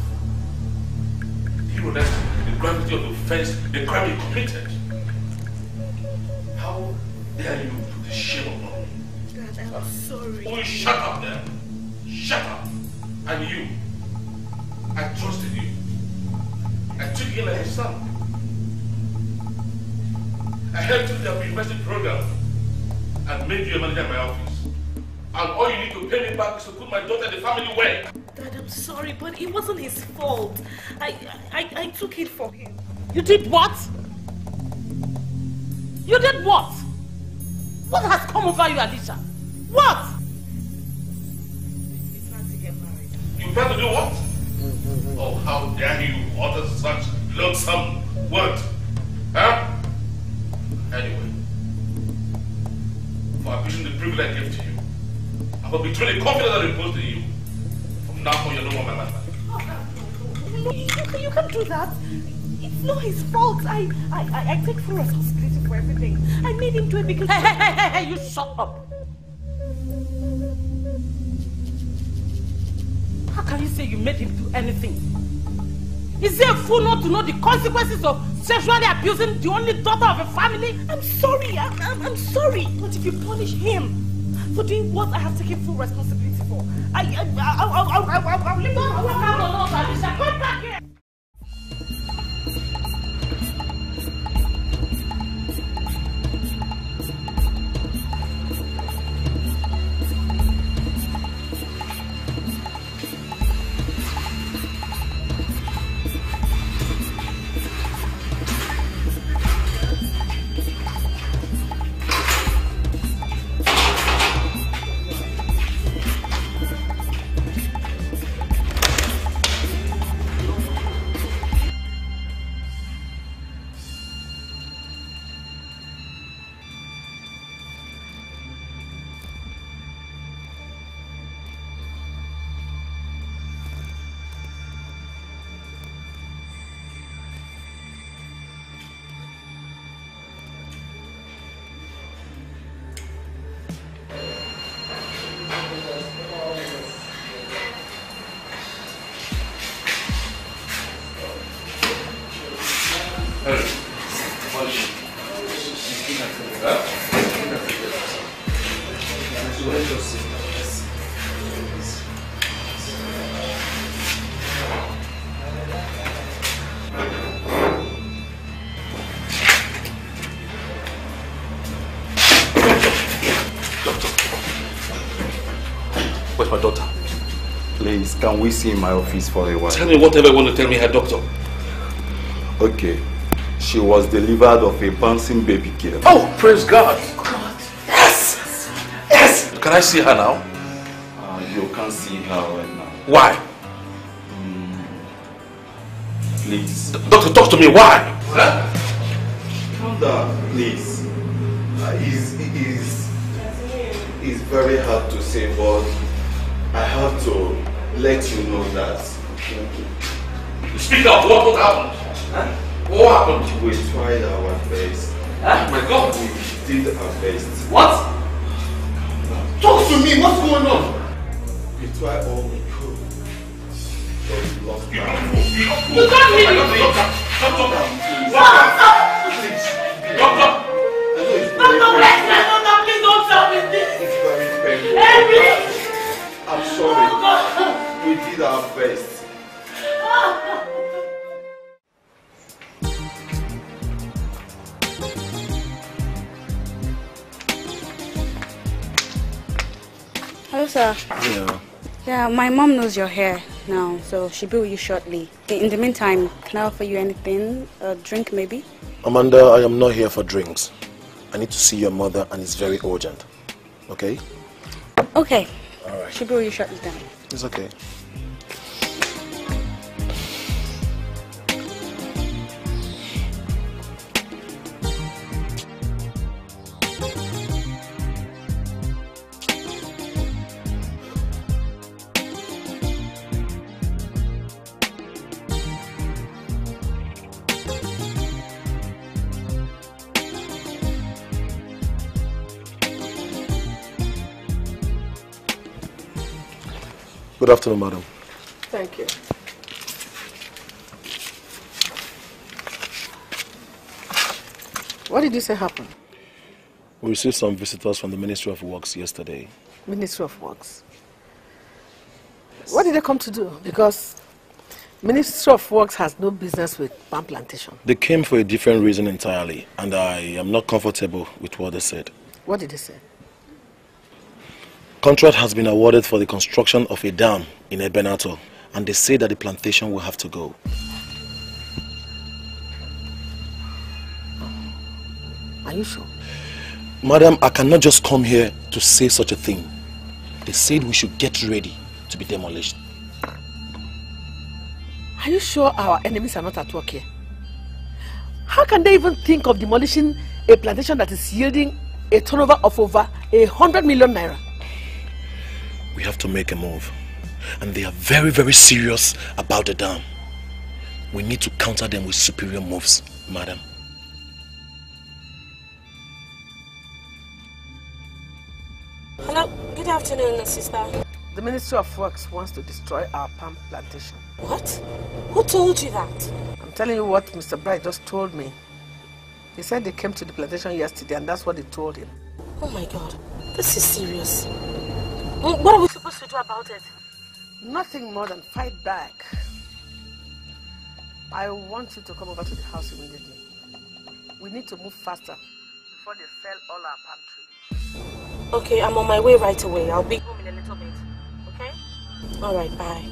You realize the gravity of the offense, the crime you committed. How dare you put the shame upon me? Dad, I'm sorry. Oh, shut up there. Shut up. And you. I trusted you. I took you like a son. I helped you with the university program and made you a manager in my office. And all you need to pay me back is to put my daughter in the family well. Dad, I'm sorry, but it wasn't his fault. I took it for him. You did what? You did what? What has come over you, Alicia? What? We plan to get married. You plan to do what? Oh, how dare you utter such loathsome words? Huh? Anyway, for abusing the privilege I gave to you, I will betray the confidence I reposed in you. From now on, you're no more my man. No, you can't do that. It's not his fault. I take full responsibility for everything. I made him do it because... Hey, you shut up. How can you say you made him do anything? Is he a fool not to know the consequences of sexually abusing the only daughter of a family? I'm sorry. I'm sorry. But if you punish him for doing what I have taken full responsibility for, I'll leave you alone, Alicia. Come back here. Where's my daughter? Please, can we see in my office for a while? Tell me whatever you want to tell me, Herr Doctor. Okay. She was delivered of a bouncing baby girl. Oh, praise God. Yes! Yes! Can I see her now? You can't see her right now. Why? Please. Doctor, talk to me. Why? Calm down, please. It's very hard to say, but I have to let you know that. Speak up. What happened? Huh? What happened? We tried our best. Huh? My God. We did our best. What? Talk to me. What's going on? We tried all we could. But we lost You can't leave me. Doctor. No, please don't tell me this. It's very painful. Henry! I'm sorry. We did our best. Hello, sir. Yeah. Yeah, my mom knows you're here now, so she'll be with you shortly. In the meantime, can I offer you anything? A drink, maybe? Amanda, I am not here for drinks. I need to see your mother, and it's very urgent. Okay? Okay. All right. She'll be with you shortly then. It's okay. Good afternoon, madam. Thank you. What did you say happened? We received some visitors from the Ministry of Works yesterday. Ministry of Works. What did they come to do? Because Ministry of Works has no business with palm plantation. They came for a different reason entirely, and I am not comfortable with what they said. What did they say? Contract has been awarded for the construction of a dam in Ebenator, and they say that the plantation will have to go. Are you sure? Madam, I cannot just come here to say such a thing. They said we should get ready to be demolished. Are you sure our enemies are not at work here? How can they even think of demolishing a plantation that is yielding a turnover of over 100 million naira? We have to make a move. And they are very, very serious about the dam. We need to counter them with superior moves, madam. Hello, good afternoon, sister. The Ministry of Works wants to destroy our palm plantation. What? Who told you that? I'm telling you what Mr. Bright just told me. He said they came to the plantation yesterday and that's what they told him. Oh my God, this is serious. What are we supposed to do about it? Nothing more than fight back. I want you to come over to the house immediately. We need to move faster before they fell all our palm trees. Okay, I'm on my way right away. I'll be home in a little bit. Okay? Alright, bye.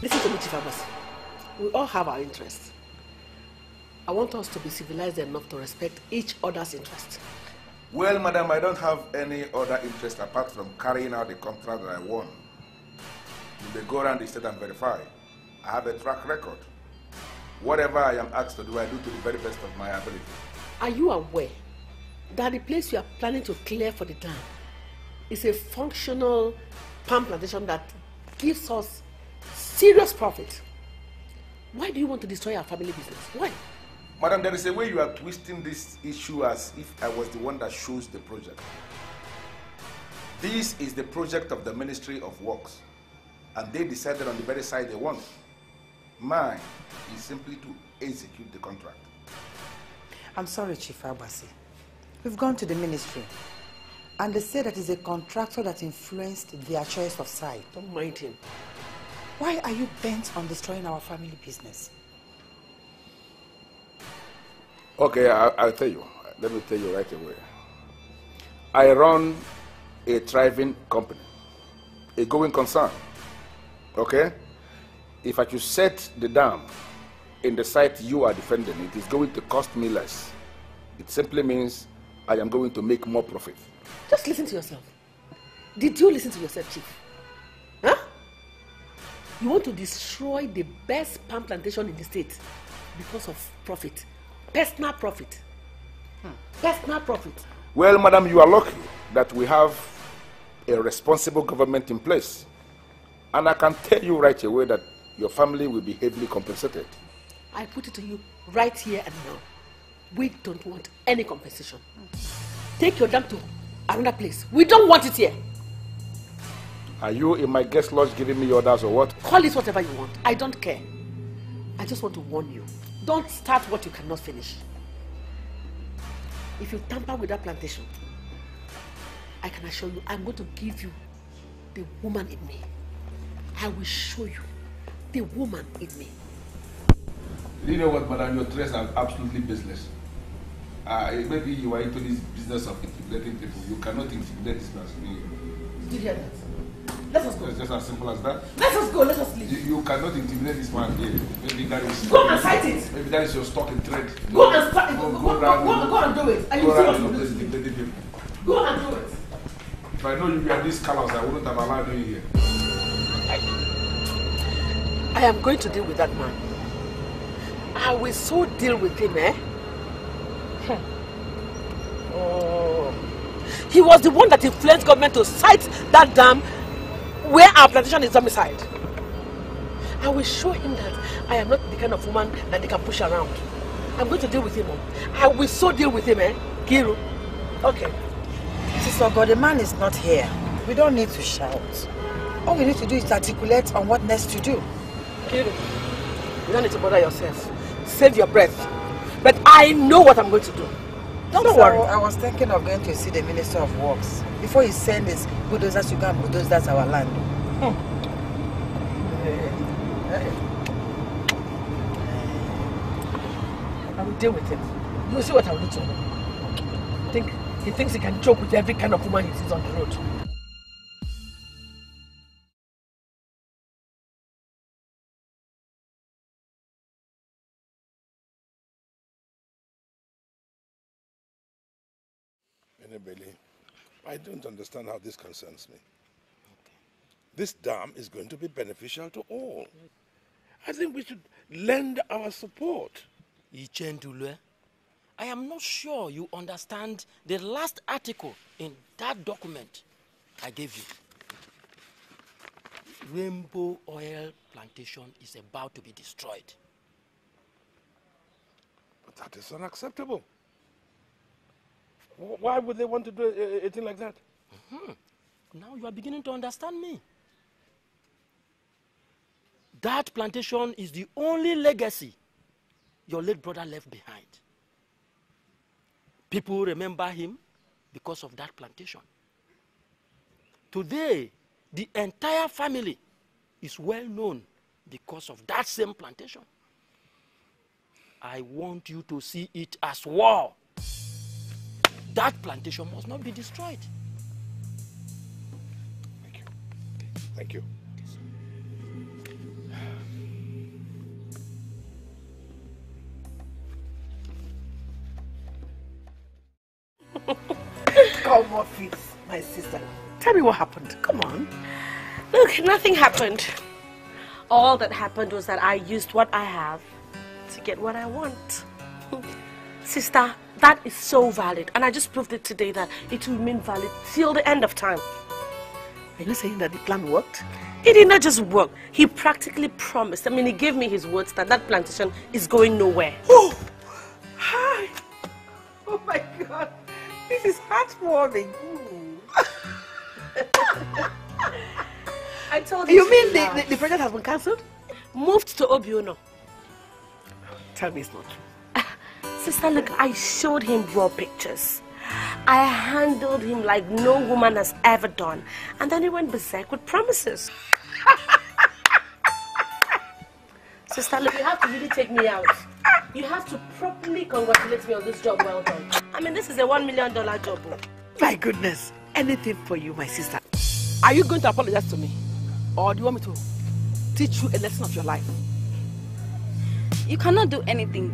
Listen to me, Chief Abbas. We all have our interests. I want us to be civilized enough to respect each other's interests. Well, madam, I don't have any other interest apart from carrying out the contract that I won. You may go around the state and verify. I have a track record. Whatever I am asked to do, I do to the very best of my ability. Are you aware that the place you are planning to clear for the dam is a functional palm plantation that gives us serious profit? Why do you want to destroy our family business? Why? Madam, there is a way you are twisting this issue as if I was the one that chose the project. This is the project of the Ministry of Works, and they decided on the very side they want. Mine is simply to execute the contract. I'm sorry, Chief Abasi. We've gone to the ministry, and they say that it's a contractor that influenced their choice of site. Don't mind him. Why are you bent on destroying our family business? Okay, I'll tell you. Let me tell you right away. I run a thriving company, a going concern. Okay? If I should set the dam in the site you are defending, it is going to cost me less. It simply means I am going to make more profit. Just listen to yourself. Did you listen to yourself, Chief? Huh? You want to destroy the best palm plantation in the state because of profit. Personal profit. Personal profit. Well, madam, you are lucky that we have a responsible government in place. And I can tell you right away that your family will be heavily compensated. I put it to you right here and now. We don't want any compensation. Take your dam to another place. We don't want it here. Are you in my guest lodge giving me orders or what? Call it whatever you want. I don't care. I just want to warn you. Don't start what you cannot finish. If you tamper with that plantation, I can assure you I'm going to give you the woman in me. I will show you the woman in me. You know what, madam? Your threats are absolutely baseless. Maybe you are into this business of intimidating people. You cannot intimidate this person. Did you hear that? Let us go. It's just as simple as that. Let us go. Let us leave. You cannot intimidate this man here. Maybe that is. Go and fight it. Maybe that is your stock in trade. Go and fight it. Go and do it. Are you serious? Intimidating people. Go and do it. If I know you were these colors, I wouldn't have allowed you here. I am going to deal with that man. I will so deal with him, eh? Oh. He was the one that influenced government to site that dam where our plantation is domiciled. I will show him that I am not the kind of woman that they can push around. I'm going to deal with him. I will so deal with him, eh? Kiru. Okay. Sister God, the man is not here. We don't need to shout. All we need to do is articulate on what next to do. Kiru, you don't need to bother yourself. Save your breath. But I know what I'm going to do. Don't worry. I was thinking of going to see the Minister of Works before he sends his bulldozers to go and bulldoze our land. I will deal with him. You'll see what I will do to him. He thinks he can joke with every kind of woman he sees on the road. Belly, I don't understand how this concerns me. This dam is going to be beneficial to all. I think we should lend our support. Ichendule, I am not sure you understand the last article in that document I gave you. Rainbow oil plantation is about to be destroyed. But that is unacceptable. Why would they want to do a thing like that? Now you are beginning to understand me. That plantation is the only legacy your late brother left behind. People remember him because of that plantation. Today, the entire family is well known because of that same plantation. I want you to see it as war. That plantation must not be destroyed. Thank you. Thank you. Come on, please, my sister. Tell me what happened. Come on. Look, nothing happened. All that happened was that I used what I have to get what I want. Sister, that is so valid, and I just proved it today that it will remain valid till the end of time. Are you saying that the plan worked? It did not just work. He practically promised. I mean, he gave me his words that that plantation is going nowhere. Oh! Hi! Oh my God! This is heartwarming. I told you. You mean the project has been cancelled? Moved to Obiono. Tell me it's not true. Sister, look, I showed him raw pictures. I handled him like no woman has ever done. And then he went berserk with promises. Sister, look, you have to really take me out. You have to properly congratulate me on this job well done. I mean, this is a $1 million job. My goodness. Anything for you, my sister. Are you going to apologize to me? Or do you want me to teach you a lesson of your life? You cannot do anything.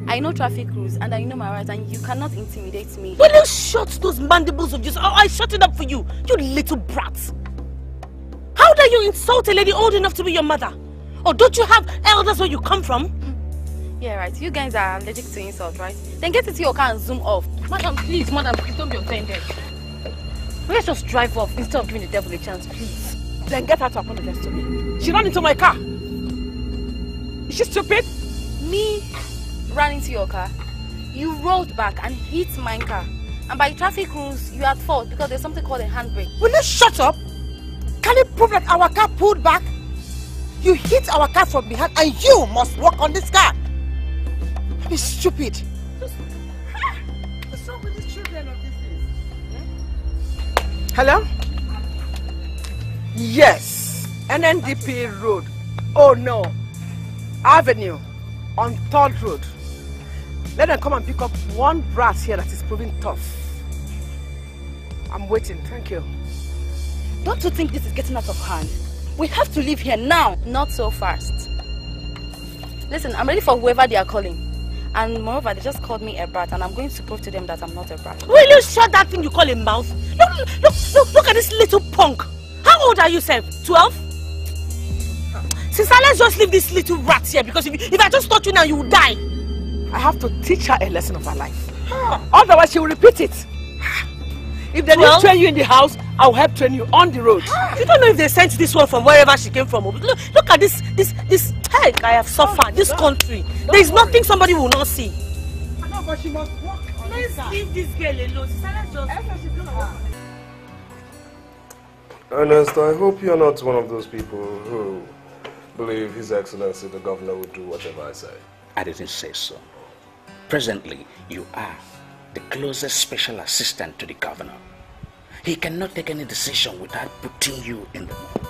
I know traffic rules and I know my rights, and you cannot intimidate me. Will you shut those mandibles of yours? Oh, I shut it up for you, you little brat. How dare you insult a lady old enough to be your mother? Or don't you have elders where you come from? Yeah, right. You guys are allergic to insult, right? Then get into your car and zoom off. Madam, please, don't be offended. Let's just drive off instead of giving the devil a chance, please. Then get her to apologize to me. She ran into my car. Is she stupid? Me ran into your car. You rolled back and hit my car. And by traffic rules, you are at fault because there's something called a handbrake. Will you shut up? Can you prove that our car pulled back? You hit our car from behind and you must walk on this car. Be stupid. What's wrong with these children of these days? Hello? Yes. NNDP Road. Oh no. Avenue. On 3rd Road. Let them come and pick up one brat here that is proving tough. I'm waiting. Thank you. Don't you think this is getting out of hand? We have to leave here now. Not so fast. Listen, I'm ready for whoever they are calling. And moreover, they just called me a brat, and I'm going to prove to them that I'm not a brat. Will you shut that thing you call a mouth? Look at this little punk. How old are you, Seth? 12? Sister, let's just leave this little rat here, because if I just touch you now, you will die. I have to teach her a lesson of her life. Otherwise, she will repeat it. If they didn't train you in the house, I'll help train you on the road. You don't know if they sent this one from wherever she came from. Look at this heck I have suffered, this country. There is nothing somebody will not see. No, but she must walk. Let's leave this girl alone. Ernest, I hope you're not one of those people who believe His Excellency the Governor will do whatever I say. I didn't say so. Presently, you are the closest special assistant to the governor. He cannot take any decision without putting you in the mood.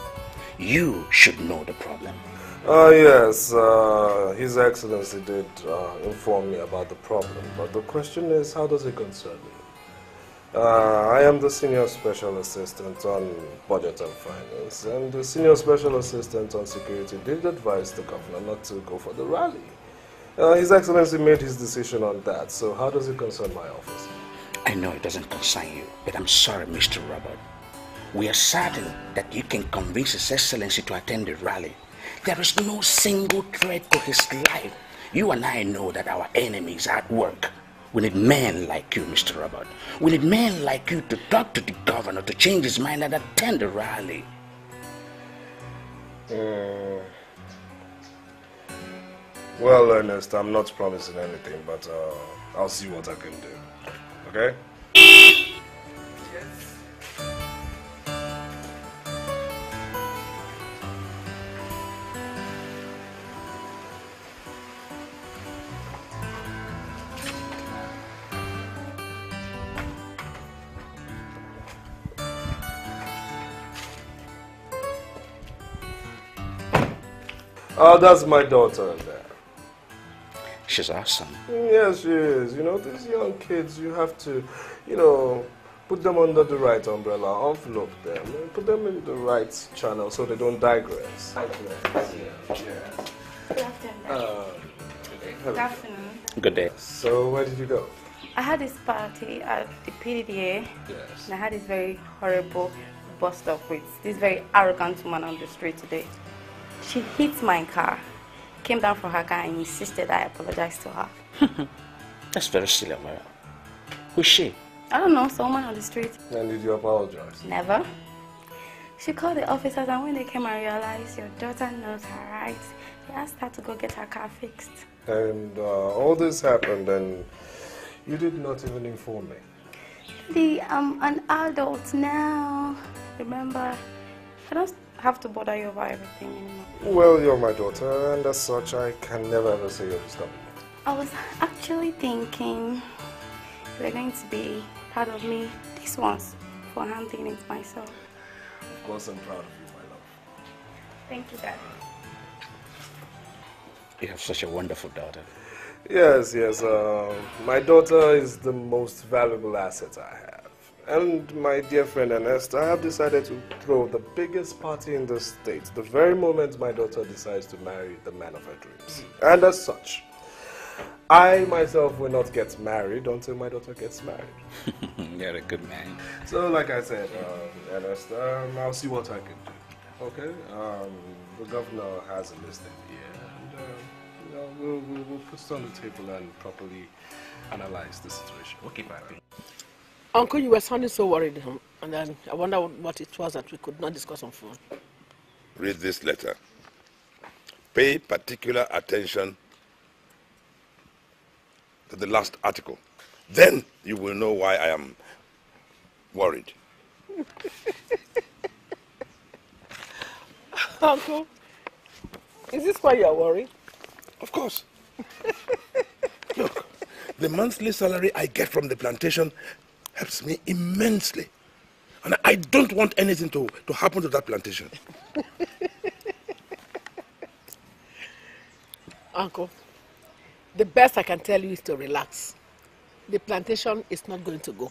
You should know the problem. Yes, His Excellency did inform me about the problem, but the question is, how does it concern me? I am the Senior Special Assistant on Budget and Finance, and the Senior Special Assistant on Security did advise the governor not to go for the rally. His Excellency made his decision on that, so how does it concern my office? I know it doesn't concern you, but I'm sorry, Mr. Robert. We are certain that you can convince His Excellency to attend the rally. There is no single threat to his life. You and I know that our enemies are at work. We need men like you, Mr. Robert. We need men like you to talk to the governor to change his mind and attend the rally. Well, Ernest, I'm not promising anything, but I'll see what I can do. Okay? Oh, that's my daughter there. She's awesome. Yes, she is. You know, these young kids, you have to, put them under the right umbrella, envelope them, and put them in the right channel so they don't digress. Good afternoon. Good afternoon. Good day. So, where did you go? I had this party at the PDDA. Yes. And I had this very horrible bust-up with this very arrogant woman on the street today. She hit my car, came down from her car and insisted I apologize to her. That's very silly of her. Who's she? I don't know, someone on the street. And did you apologize? Never. She called the officers, and when they came and realized your daughter knows her rights, they asked her to go get her car fixed. And all this happened and you did not even inform me. I'm an adult now. Remember, I don't have to bother you about everything anymore. Well, you're my daughter, and as such, I can never ever say you're disturbing me. I was actually thinking you're going to be proud of me this once for handling it myself. Of course, I'm proud of you, my love. Thank you, Dad. You have such a wonderful daughter. Yes. My daughter is the most valuable asset I have. And my dear friend Ernest, I have decided to throw the biggest party in the state the very moment my daughter decides to marry the man of her dreams. And as such, I myself will not get married until my daughter gets married. You're a good man. So like I said, Ernest, I'll see what I can do. Okay? The governor has a list here. And, we'll put it on the table and properly analyze the situation. Okay, Papi. Uncle, you were sounding so worried, and then I wonder what it was that we could not discuss on phone. Read this letter. Pay particular attention to the last article. Then you will know why I am worried. Uncle, is this why you are worried? Of course. Look, the monthly salary I get from the plantation helps me immensely. And I don't want anything to happen to that plantation. Uncle, the best I can tell you is to relax. The plantation is not going to go.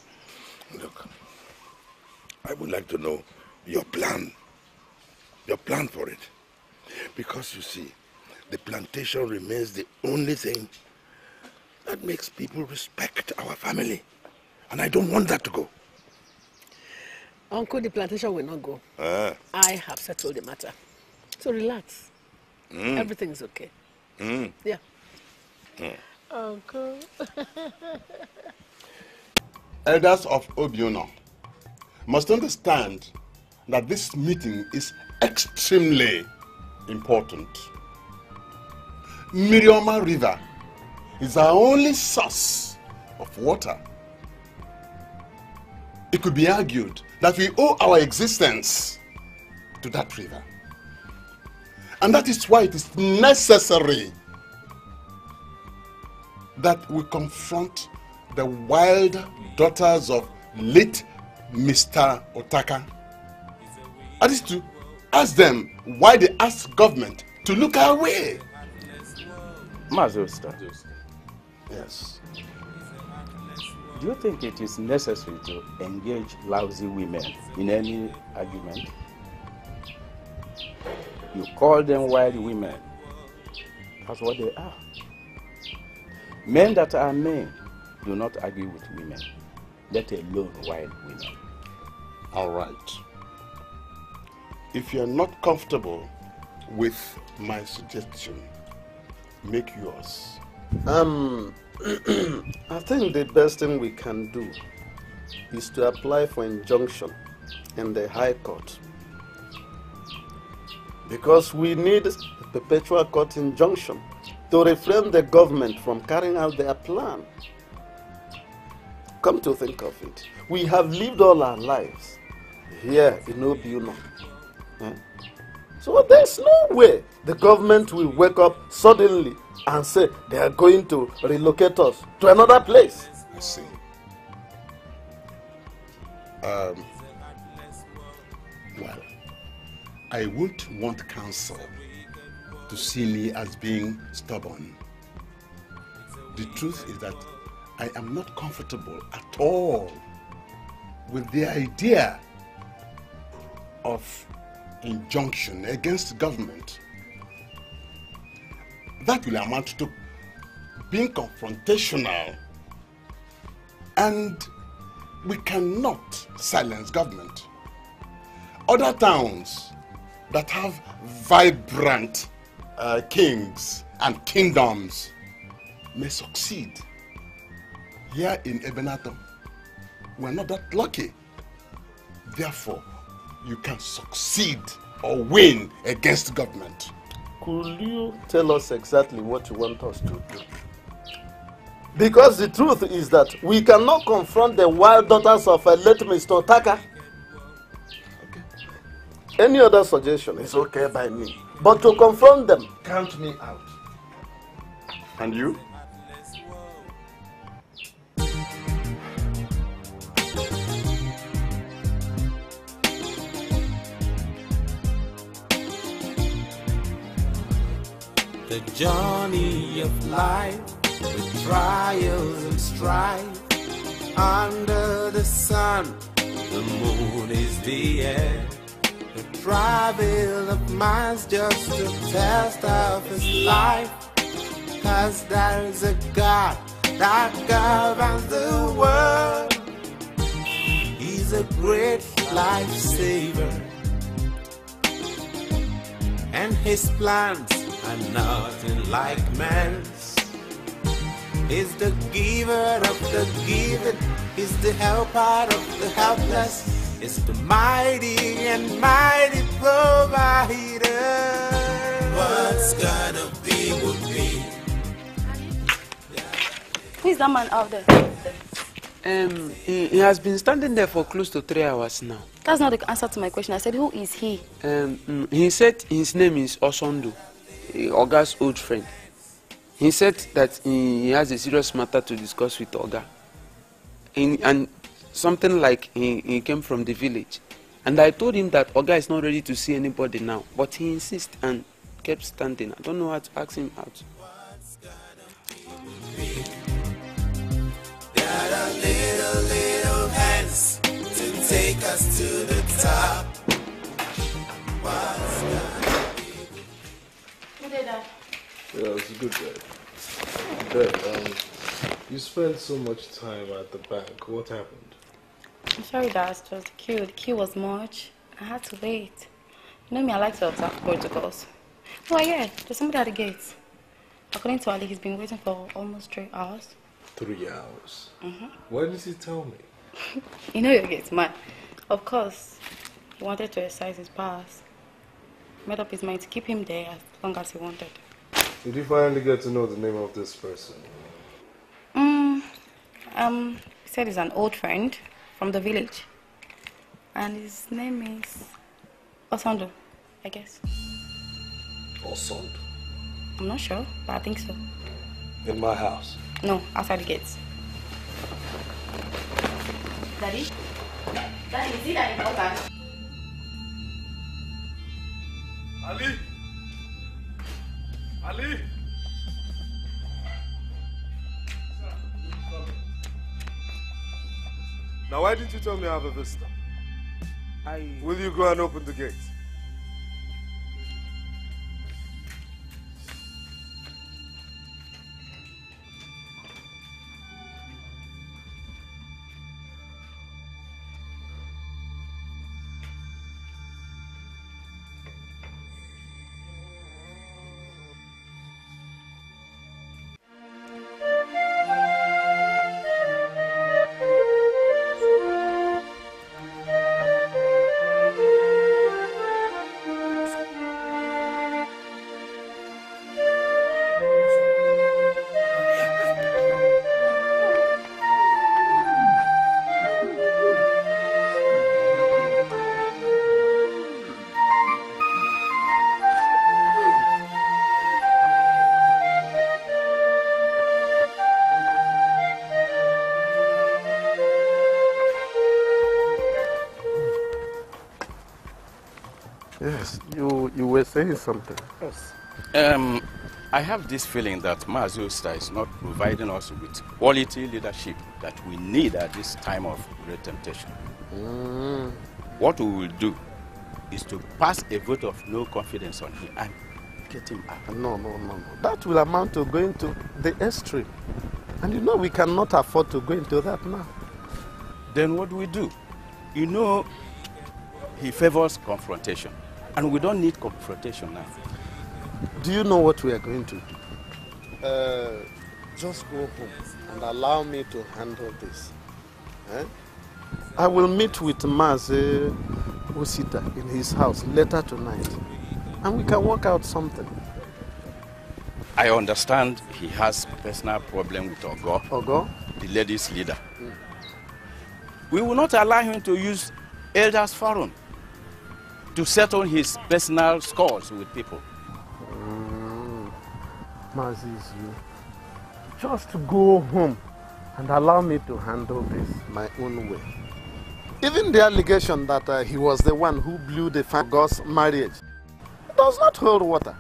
Look, I would like to know your plan. Your plan for it. Because you see, the plantation remains the only thing that makes people respect our family. And I don't want that to go. Uncle, the plantation will not go. I have settled the matter. So relax. Everything is okay. Yeah. Uncle. Elders of Obiono must understand that this meeting is extremely important. Mirioma River is our only source of water. It could be argued that we owe our existence to that river. And that is why it is necessary that we confront the wild daughters of late Mr. Otaka. That is to ask them why they ask government to look our way. Mazosta. Yes. Do you think it is necessary to engage lousy women in any argument? You call them wild women. That's what they are. Men that are men do not argue with women, let alone wild women. All right. If you're not comfortable with my suggestion, make yours. I think the best thing we can do is to apply for injunction in the High Court. Because we need a perpetual court injunction to refrain the government from carrying out their plan. Come to think of it, we have lived all our lives here in Obiono. So there's no way the government will wake up suddenly and say they are going to relocate us to another place. I see. Well, I wouldn't want counsel to see me as being stubborn. The truth is that I am not comfortable at all with the idea of injunction against the government. That will amount to being confrontational, and we cannot silence government. Other towns that have vibrant kings and kingdoms may succeed. Here in Ebenator, we're not that lucky. Therefore, you can succeed or win against government. Could you tell us exactly what you want us to do? Because the truth is that we cannot confront the wild daughters of a late Mr. Otaka. Okay. Any other suggestion is okay by me. But to confront them, count me out. And you? The journey of life with trials and strife Under the sun, the moon is the air. The travel of man's just a test of his life. 'Cause there is a God that governs the world. He's a great lifesaver, and his plans are nothing like man's. He's the giver of the given, he's the helper of the helpless, he's the mighty and mighty provider. What's gonna be will be. Who is that man out there? He has been standing there for close to 3 hours now. That's not the answer to my question. I said, who is he? He said his name is Osondo, Oga's old friend. He said that he has a serious matter to discuss with Oga. And something like he came from the village. And I told him that Oga is not ready to see anybody now. But he insisted and kept standing. I don't know how to ask him out. Got a little hands to take us to the top. What's gonna be? Who did that? Yeah, it's a good day. Dad, you spent so much time at the bank. What happened? I'm sorry, Dad. It was the queue. The queue was much. I had to wait. You know me, I like to observe protocols. Oh, yeah, there's somebody at the gates. According to Ali, he's been waiting for almost 3 hours. 3 hours? Mm-hmm. Why didn't he tell me? You know your gates, man. Of course, he wanted to exercise his powers. Made up his mind to keep him there as long as he wanted. Did you finally get to know the name of this person? He said he's an old friend from the village. And his name is Osondo, I guess. Osondo? I'm not sure, but I think so. In my house? No, outside the gates. Daddy? Daddy, is it that important? Ali! Ali! Now, why didn't you tell me I have a visitor? Will you go and open the gate? Yes, you were saying something. Yes. I have this feeling that Mazi Osta is not providing us with quality leadership that we need at this time of great temptation. What we will do is to pass a vote of no confidence on him and get him out. No. That will amount to going to the extreme. And you know we cannot afford to go into that now. Then what do we do? You know, he favors confrontation. And we don't need confrontation now. Do you know what we are going to do? Just go home and allow me to handle this. I will meet with Mazi Osita in his house later tonight. And we can work out something. I understand he has personal problem with Ogo, the ladies' leader. We will not allow him to use elders' forum to settle his personal scores with people. Mazi is you. Just go home and allow me to handle this my own way. Even the allegation that he was the one who blew the God's marriage does not hold water.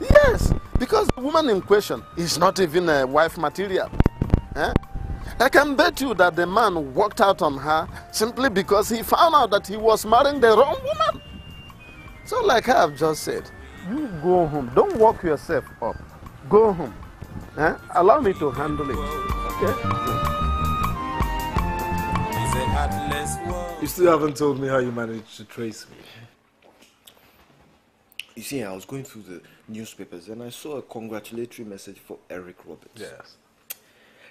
Yes, because the woman in question is not even a wife material. I can bet you that the man walked out on her simply because he found out that he was marrying the wrong woman. So like I have just said, you go home. Don't walk yourself up. Go home. Allow me to handle it. Okay? You still haven't told me how you managed to trace me. You see, I was going through the newspapers and I saw a congratulatory message for Eric Roberts. Yes.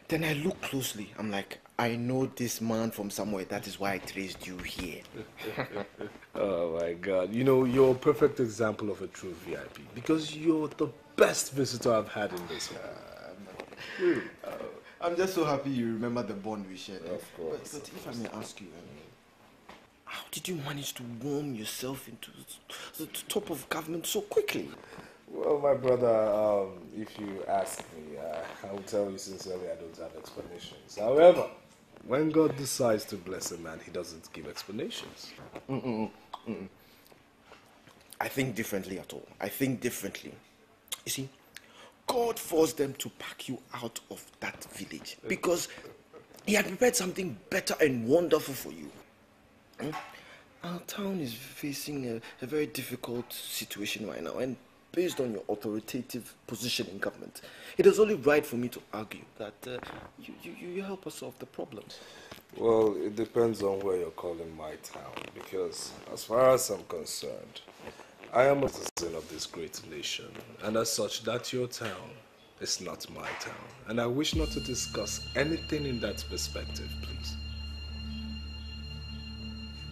Then I looked closely. I'm like, I know this man from somewhere. That is why I traced you here. Oh my God. You know, you're a perfect example of a true VIP because you're the best visitor I've had in this home. I'm just so happy you remember the bond we shared. Of course. But if I may ask you, how did you manage to worm yourself into the top of government so quickly? Well, my brother, if you ask me, I will tell you sincerely I don't have explanations. However, when God decides to bless a man, he doesn't give explanations. I think differently at all. I think differently. You see, God forced them to pack you out of that village because he had prepared something better and wonderful for you. Our town is facing a very difficult situation right now, and based on your authoritative position in government, it is only right for me to argue that you help us solve the problem. Well, it depends on where you're calling my town, because as far as I'm concerned, I am a citizen of this great nation, and as such, that's your town. It's not my town, and I wish not to discuss anything in that perspective, please.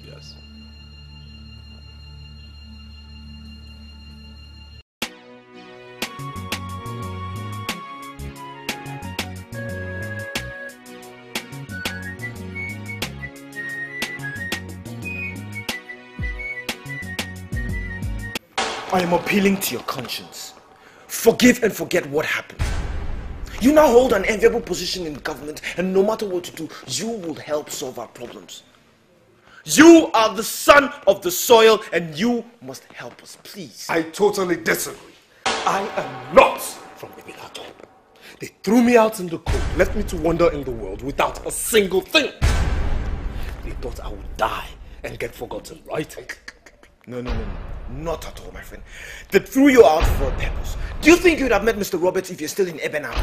Yes. I am appealing to your conscience. Forgive and forget what happened. You now hold an enviable position in government, and no matter what you do, you will help solve our problems. You are the son of the soil, and you must help us, please. I totally disagree. I am not from Ibinato. They threw me out in the cold, left me to wander in the world without a single thing. They thought I would die and get forgotten, right? No. Not at all, my friend. They threw you out for a purpose. Do you think you'd have met Mr. Roberts if you're still in Ebenato?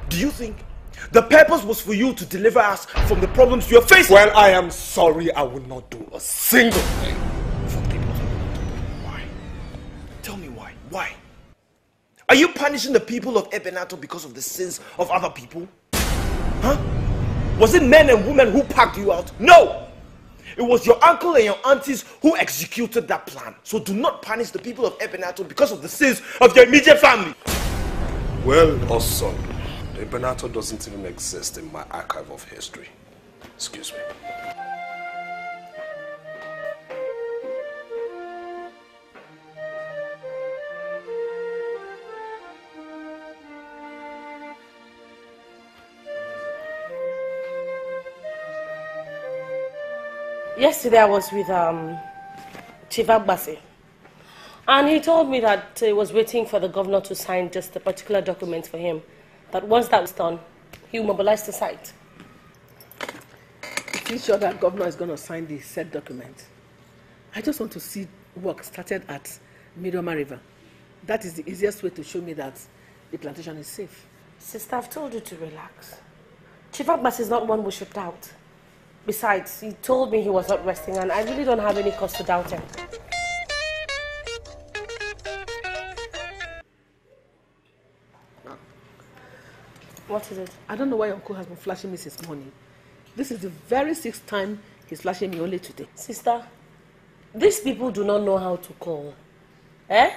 Do you think the purpose was for you to deliver us from the problems you're facing? Well, I am sorry, I will not do a single thing for people of Ebenato. Why? Tell me why. Why? Are you punishing the people of Ebenato because of the sins of other people? Huh? Was it men and women who packed you out? No! It was your uncle and your aunties who executed that plan. So do not punish the people of Ebenato because of the sins of your immediate family. Well, also, Ebenato doesn't even exist in my archive of history. Excuse me. Yesterday I was with Chief Agbasi, and he told me that he was waiting for the governor to sign just a particular document for him. That once that was done, he will mobilize the site. Are you sure that governor is going to sign the said document? I just want to see work started at Midoma River. That is the easiest way to show me that the plantation is safe. Sister, I've told you to relax. Chief Agbasi is not one we should doubt. Besides, he told me he was not resting, and I really don't have any cause to doubt him. What is it? I don't know why Uncle has been flashing me since morning. This is the very 6th time he's flashing me only today. Sister, these people do not know how to call. Eh?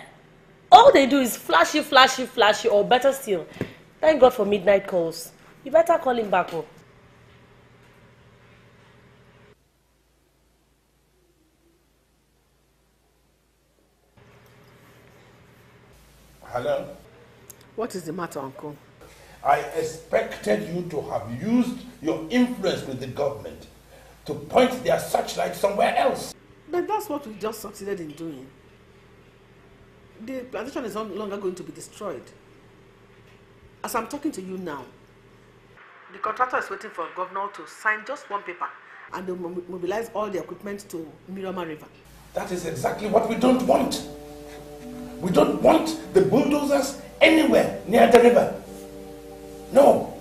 All they do is flashy, flashy, flashy, or better still, thank God for midnight calls. You better call him back home. Hello? What is the matter, Uncle? I expected you to have used your influence with the government to point their searchlight somewhere else. But that's what we just succeeded in doing. The plantation is no longer going to be destroyed. As I'm talking to you now, The contractor is waiting for governor to sign just one paper and they'll mobilize all the equipment to Mirama River. That is exactly what we don't want. We don't want the bulldozers anywhere near the river. No.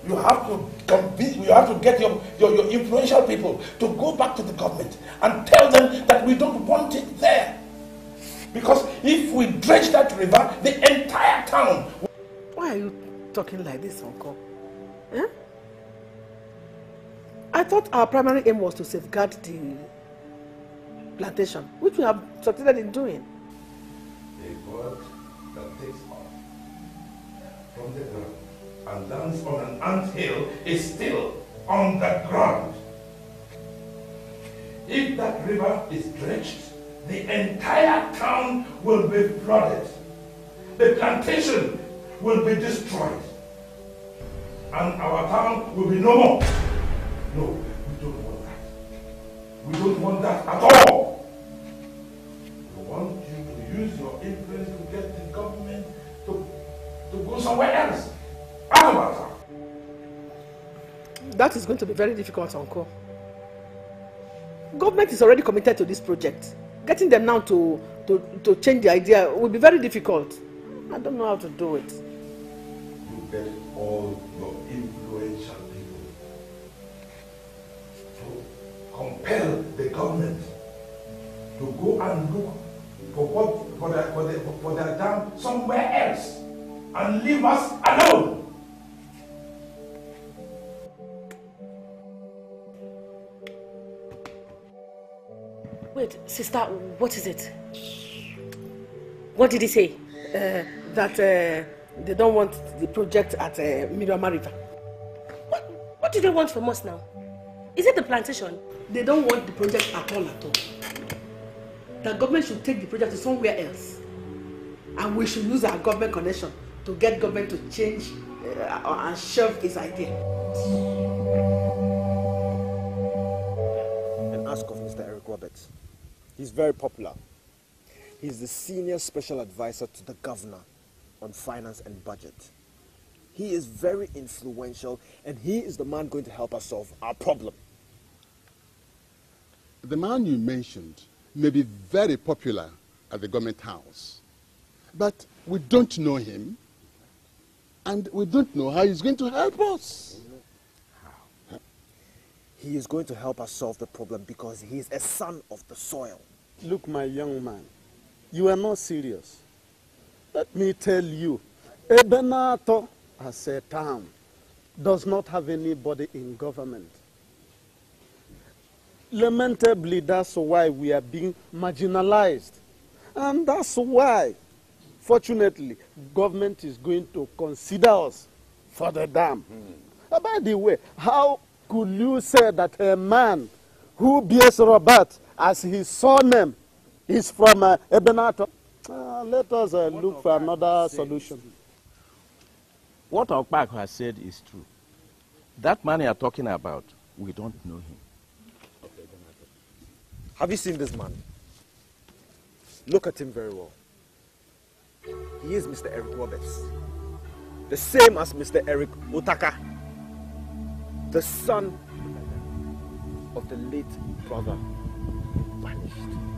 You have to convince, you have to get your influential people to go back to the government and tell them that we don't want it there. Because if we dredge that river, the entire town... Why are you talking like this, Uncle? Eh? I thought our primary aim was to safeguard the plantation, which we have succeeded in doing. A bird that takes off from the ground and lands on an anthill is still on the ground. If that river is dredged, the entire town will be flooded. The plantation will be destroyed. And our town will be no more. No, we don't want that. We don't want that at all. We want you to use your influence to get the government to go somewhere else. Out of our town. That is going to be very difficult, Uncle. Government is already committed to this project. Getting them now to change the idea will be very difficult. I don't know how to do it. You get all your influential people to compel the government to go and look for their dam somewhere else and leave us alone. Wait, sister, what is it? What did he say? That they don't want the project at Mirama River. What do they want from us now? Is it the plantation? They don't want the project at all. The government should take the project to somewhere else. And we should use our government connection to get government to change and shelve its idea. And ask of Mr. Eric Roberts. He's very popular. He's the senior special advisor to the governor on finance and budget. He is very influential and he is the man going to help us solve our problem. The man you mentioned may be very popular at the government house, but we don't know him and we don't know how he's going to help us. How? He is going to help us solve the problem because he is a son of the soil. Look, my young man, you are not serious. Let me tell you, Ebenato as a town does not have anybody in government. Lamentably, that's why we are being marginalized. And that's why, fortunately, government is going to consider us for the dam. By the way, how could you say that a man who bears Robert as his surname is from Ebenato? Let us look for another solution. What Okpak has said is true. That man you are talking about, we don't know him. Have you seen this man? Look at him very well. He is Mr. Eric Roberts. The same as Mr. Eric Otaka. The son of the late brother who vanished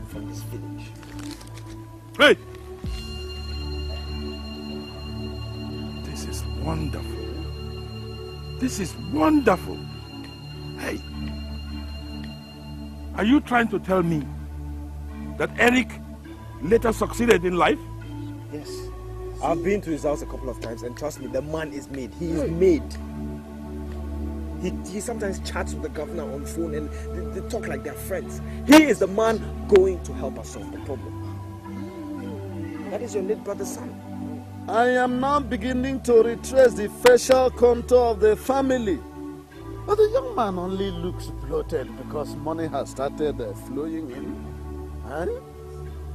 from this village. Hey! This is wonderful. This is wonderful. Hey! Are you trying to tell me that Eric later succeeded in life? Yes. I've been to his house a couple of times and trust me, the man is made. He is made. He sometimes chats with the governor on the phone and they talk like they're friends. He is the man going to help us solve the problem. That is your late brother's son. I am now beginning to retrace the facial contour of the family. But the young man only looks bloated because money has started flowing in. Huh?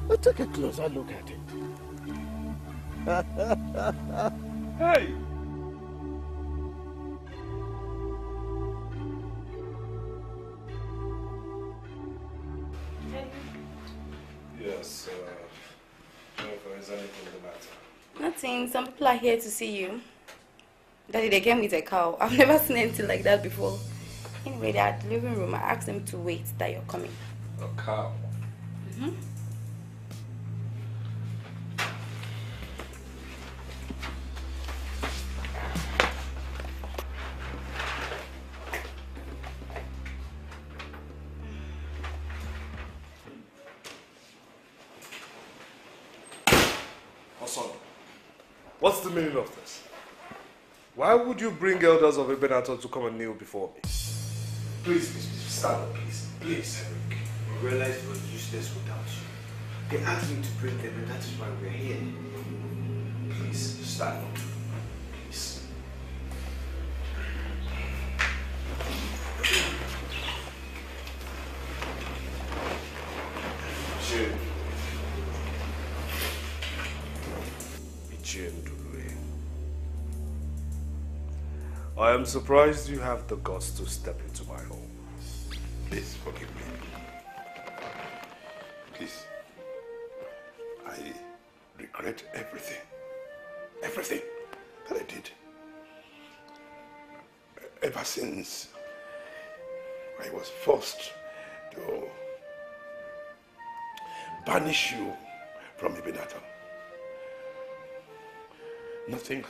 Let's take a closer look at it. Hey! Yes, Jennifer, is anything the matter? Nothing. Some people are here to see you. Daddy, they came with a cow. I've never seen anything like that before. Anyway, they're at the living room. I asked them to wait that you're coming. A cow? Mm-hmm. What's the meaning of this? Why would you bring elders of Ebenator to come and kneel before me? Please, stand up, please. Please, Eric. We realized we're useless without you. They asked me to bring them, and that is why we're here. Please, stand up. Please. I am surprised you have the guts to step into my home. Please forgive me. Please. I regret everything. Everything that I did. Ever since I was forced to banish you from Ebenator. Nothing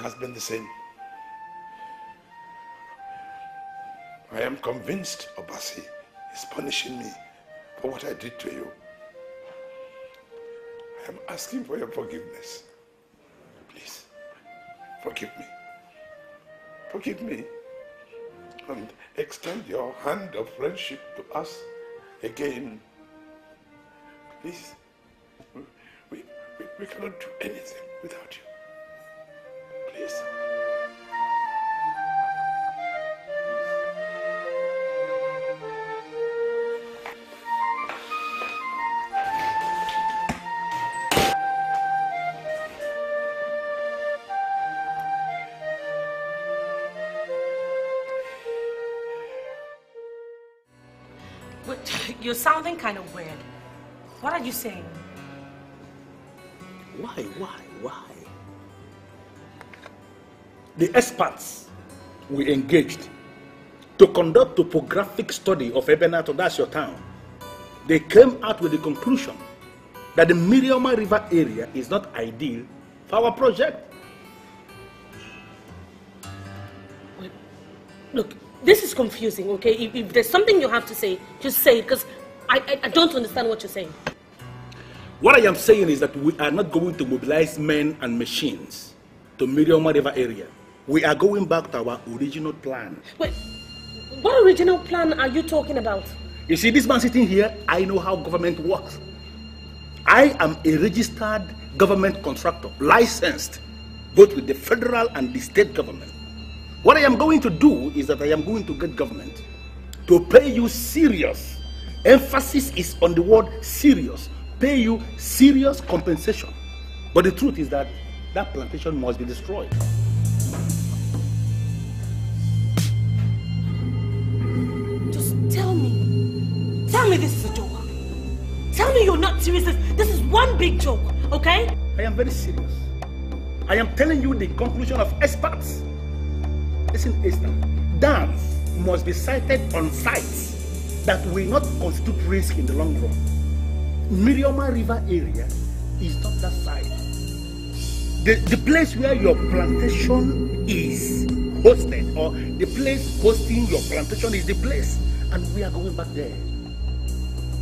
has been the same. I am convinced Obasi is punishing me for what I did to you. I am asking for your forgiveness. Please, forgive me. Forgive me. And extend your hand of friendship to us again. Please, we cannot do anything without you. Please. You're sounding kind of weird. What are you saying? Why? The experts we engaged to conduct topographic study of Ebenator, that's your town, they came out with the conclusion that the Mirioma River area is not ideal for our project. Wait, look, this is confusing, okay? If there's something you have to say, just say it, because I don't understand what you're saying. What I am saying is that we are not going to mobilize men and machines to Mirioma River area. We are going back to our original plan. Wait, what original plan are you talking about? You see, this man sitting here, I know how government works. I am a registered government contractor, licensed both with the federal and the state government. What I am going to do is that I am going to get government to pay you serious. Emphasis is on the word serious. Pay you serious compensation. But the truth is that that plantation must be destroyed. Just tell me. Tell me this is a joke. Tell me you're not serious. This is one big joke, okay? I am very serious. I am telling you the conclusion of experts. Listen, Esther, dams must be sited on sites that will not constitute risk in the long run. Mirioma River area is not that site. The place where your plantation is hosted, or the place hosting your plantation is the place, and we are going back there.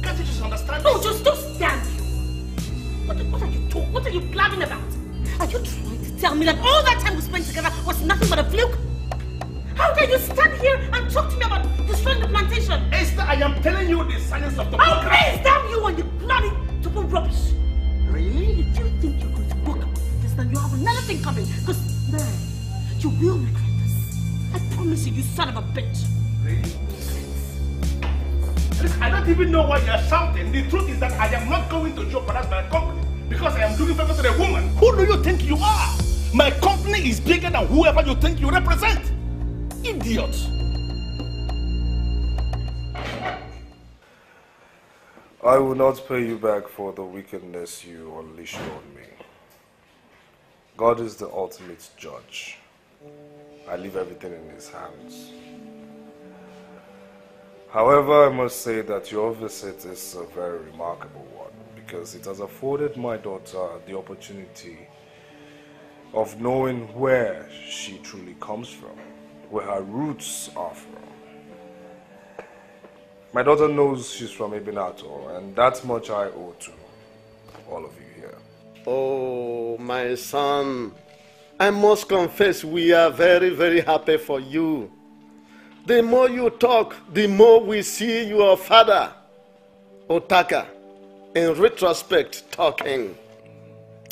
Can't you just understand? No, just stand here. What are you blabbing about? Are you trying to tell me that all that time we spent together was nothing but a fluke? How can you stand here and talk to me about destroying the plantation? Esther, I am telling you the science of the I'll praise damn you and your bloody stupid rubbish. Really? If you think you're going to work about this, then you have another thing coming. Because, man, you will regret this. I promise you, you son of a bitch. Really? I don't even know why you're shouting. The truth is that I am not going to jeopardize my company because I am doing favor to the woman. Who do you think you are? My company is bigger than whoever you think you represent. Idiot! I will not pay you back for the wickedness you unleashed on me. God is the ultimate judge. I leave everything in his hands. However, I must say that your visit is a very remarkable one because it has afforded my daughter the opportunity of knowing where she truly comes from, where her roots are from. My daughter knows she's from Ebinato, and that much I owe to all of you here. Oh, my son, I must confess we are very, very happy for you. The more you talk, the more we see your father, Otaka, in retrospect talking.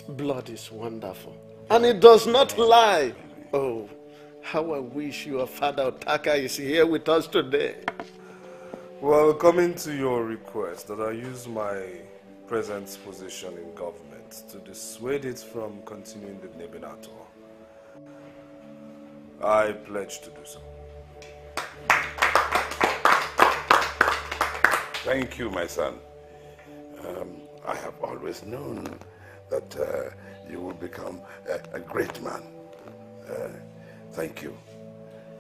Blood is wonderful, and it does not lie. Oh, how I wish your father, Otaka, is here with us today. Well, coming to your request that I use my present position in government to dissuade it from continuing the Nebinato, I pledge to do so. Thank you, my son. I have always known that you will become a great man. Thank you.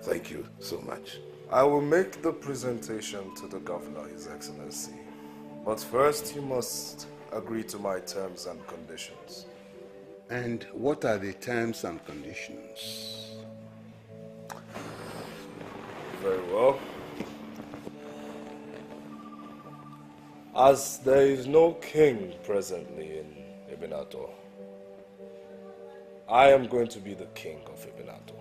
Thank you so much. I will make the presentation to the governor, His Excellency. But first, you must agree to my terms and conditions. And what are the terms and conditions? Very well. As there is no king presently in Ebinato, I am going to be the king of Ebinato.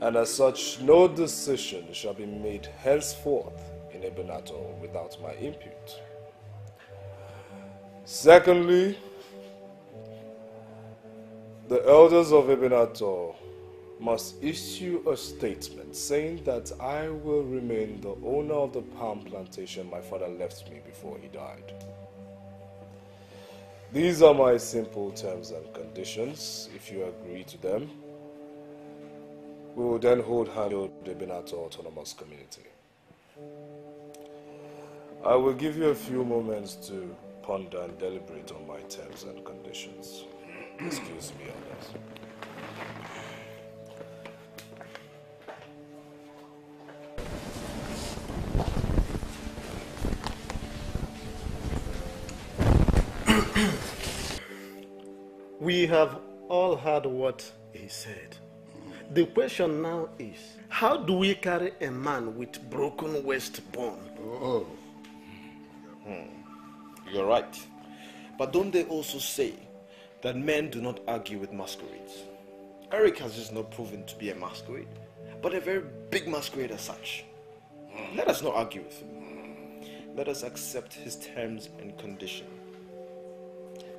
And as such, no decision shall be made henceforth in Ebinato without my input. Secondly, the elders of Ebinato must issue a statement saying that I will remain the owner of the palm plantation my father left me before he died. These are my simple terms and conditions. If you agree to them, we will then hold hand to the Ebinato Autonomous Community. I will give you a few moments to ponder and deliberate on my terms and conditions. Excuse me, elders. We have all heard what he said. The question now is, how do we carry a man with broken waist bone? Oh. You're right. But don't they also say that men do not argue with masquerades? Eric has just not proven to be a masquerade, but a very big masquerade as such. Let us not argue with him. Let us accept his terms and conditions.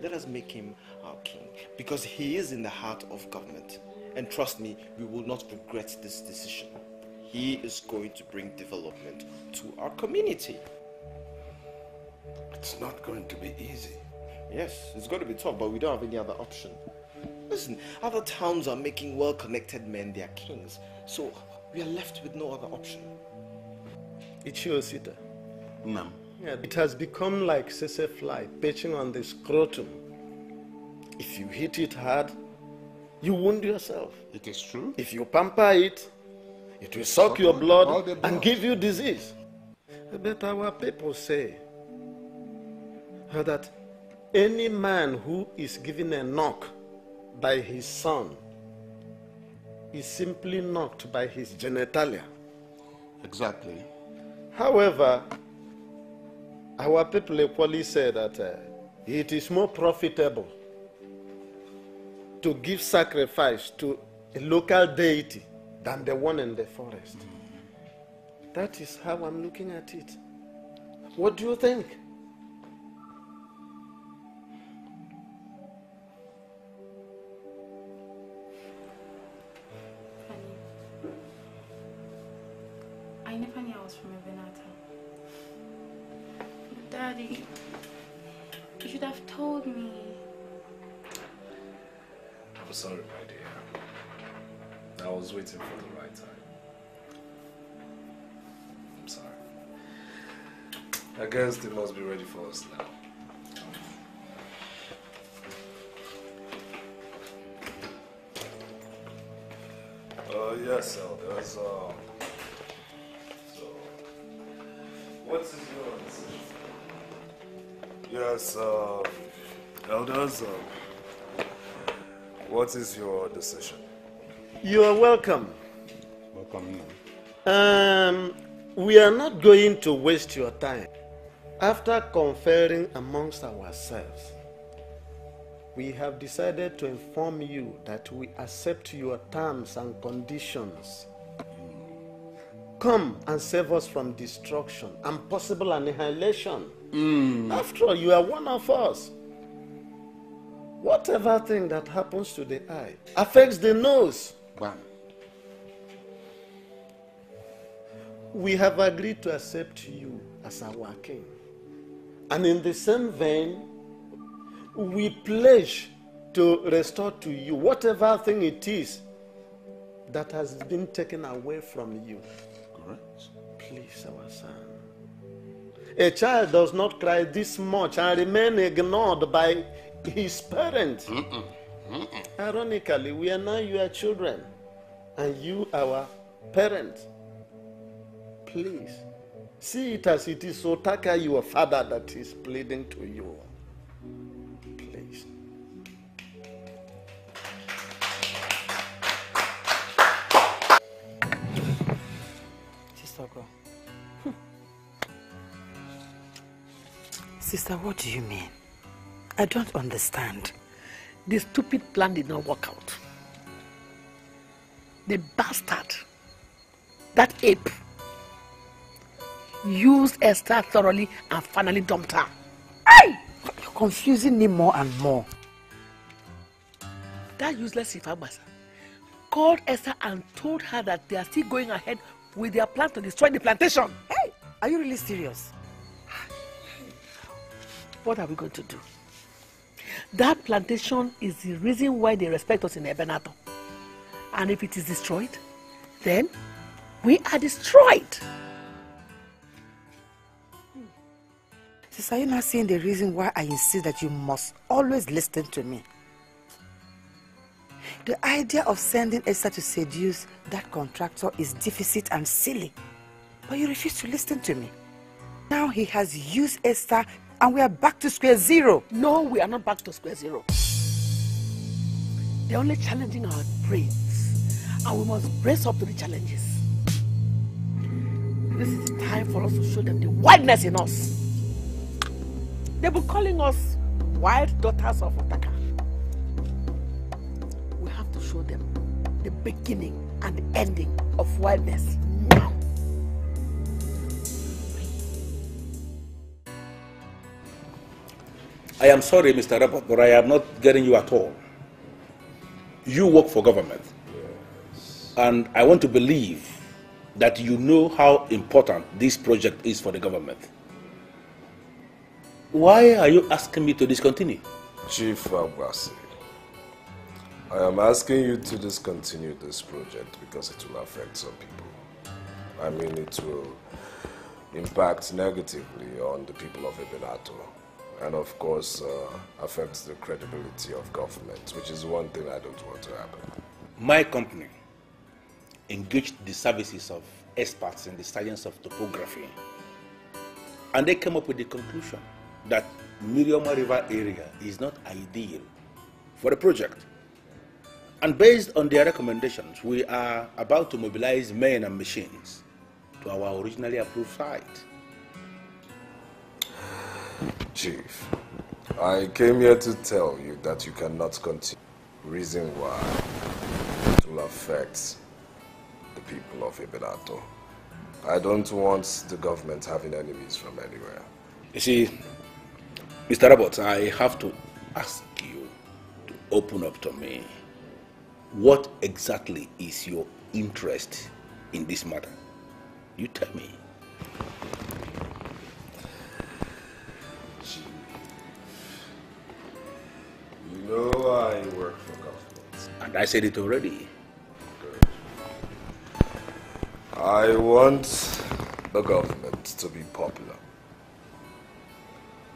Let us make him our king, because he is in the heart of government. And trust me, we will not regret this decision. He is going to bring development to our community. It's not going to be easy. Yes, it's going to be tough, but we don't have any other option. Listen, other towns are making well-connected men their kings, so we are left with no other option. Ichiosita. Ma'am. Yeah, it has become like sese fly perching on the scrotum. If you hit it hard, you wound yourself. It is true. If you pamper it, it will suck your blood and give you disease. But our people say that any man who is given a knock by his son is simply knocked by his genitalia. Exactly. However, our people equally say that it is more profitable to give sacrifice to a local deity than the one in the forest. That is how I'm looking at it. What do you think? I never knew I was from Ebenata. Daddy, you should have told me. I'm sorry, my dear. I was waiting for the right time. I'm sorry. I guess they must be ready for us now. Yes, elders. So, what is your decision? Yes, elders. What is your decision? You are welcome. Welcome. We are not going to waste your time. After conferring amongst ourselves, we have decided to inform you that we accept your terms and conditions. Come and save us from destruction and possible annihilation. After all, you are one of us. Whatever thing that happens to the eye affects the nose. Bam. We have agreed to accept you as our king. And in the same vein, we pledge to restore to you whatever thing it is that has been taken away from you. Correct. Please, our son. A child does not cry this much and remain ignored by his parents. Ironically, we are now your children and you our parents. Please, see it as it is Otaka, your father, that is pleading to you. Please. Sister, go. Sister, what do you mean? I don't understand. The stupid plan did not work out. The bastard, that ape, used Esther thoroughly and finally dumped her. Hey! You're confusing me more and more. That useless Ifabasa called Esther and told her that they are still going ahead with their plan to destroy the plantation. Hey! Are you really serious? What are we going to do? That plantation is the reason why they respect us in Ebenato. And if it is destroyed, then we are destroyed. Sister, are you not seeing the reason why I insist that you must always listen to me? The idea of sending Esther to seduce that contractor is deficit and silly. But you refuse to listen to me. Now he has used Esther and we are back to square zero. No, we are not back to square zero. They're only challenging our brains. And we must brace up to the challenges. This is the time for us to show them the wildness in us. They were calling us wild daughters of Otaka. We have to show them the beginning and the ending of wildness now. I am sorry, Mr. Robert, but I am not getting you at all. You work for government. Yes. And I want to believe that you know how important this project is for the government. Why are you asking me to discontinue? Chief Abasi, I am asking you to discontinue this project because it will affect some people. I mean, it will impact negatively on the people of Ebenato. And of course, affects the credibility of government, which is one thing I don't want to happen. My company engaged the services of experts in the science of topography. And they came up with the conclusion that Mirioma River area is not ideal for the project. And based on their recommendations, we are about to mobilize men and machines to our originally approved site. Chief, I came here to tell you that you cannot continue. Reason why it will affect the people of Ebenato. I don't want the government having enemies from anywhere. You see, Mr. Roberts, I have to ask you to open up to me. What exactly is your interest in this matter? You tell me. You know I work for government. And I said it already. Good. I want the government to be popular.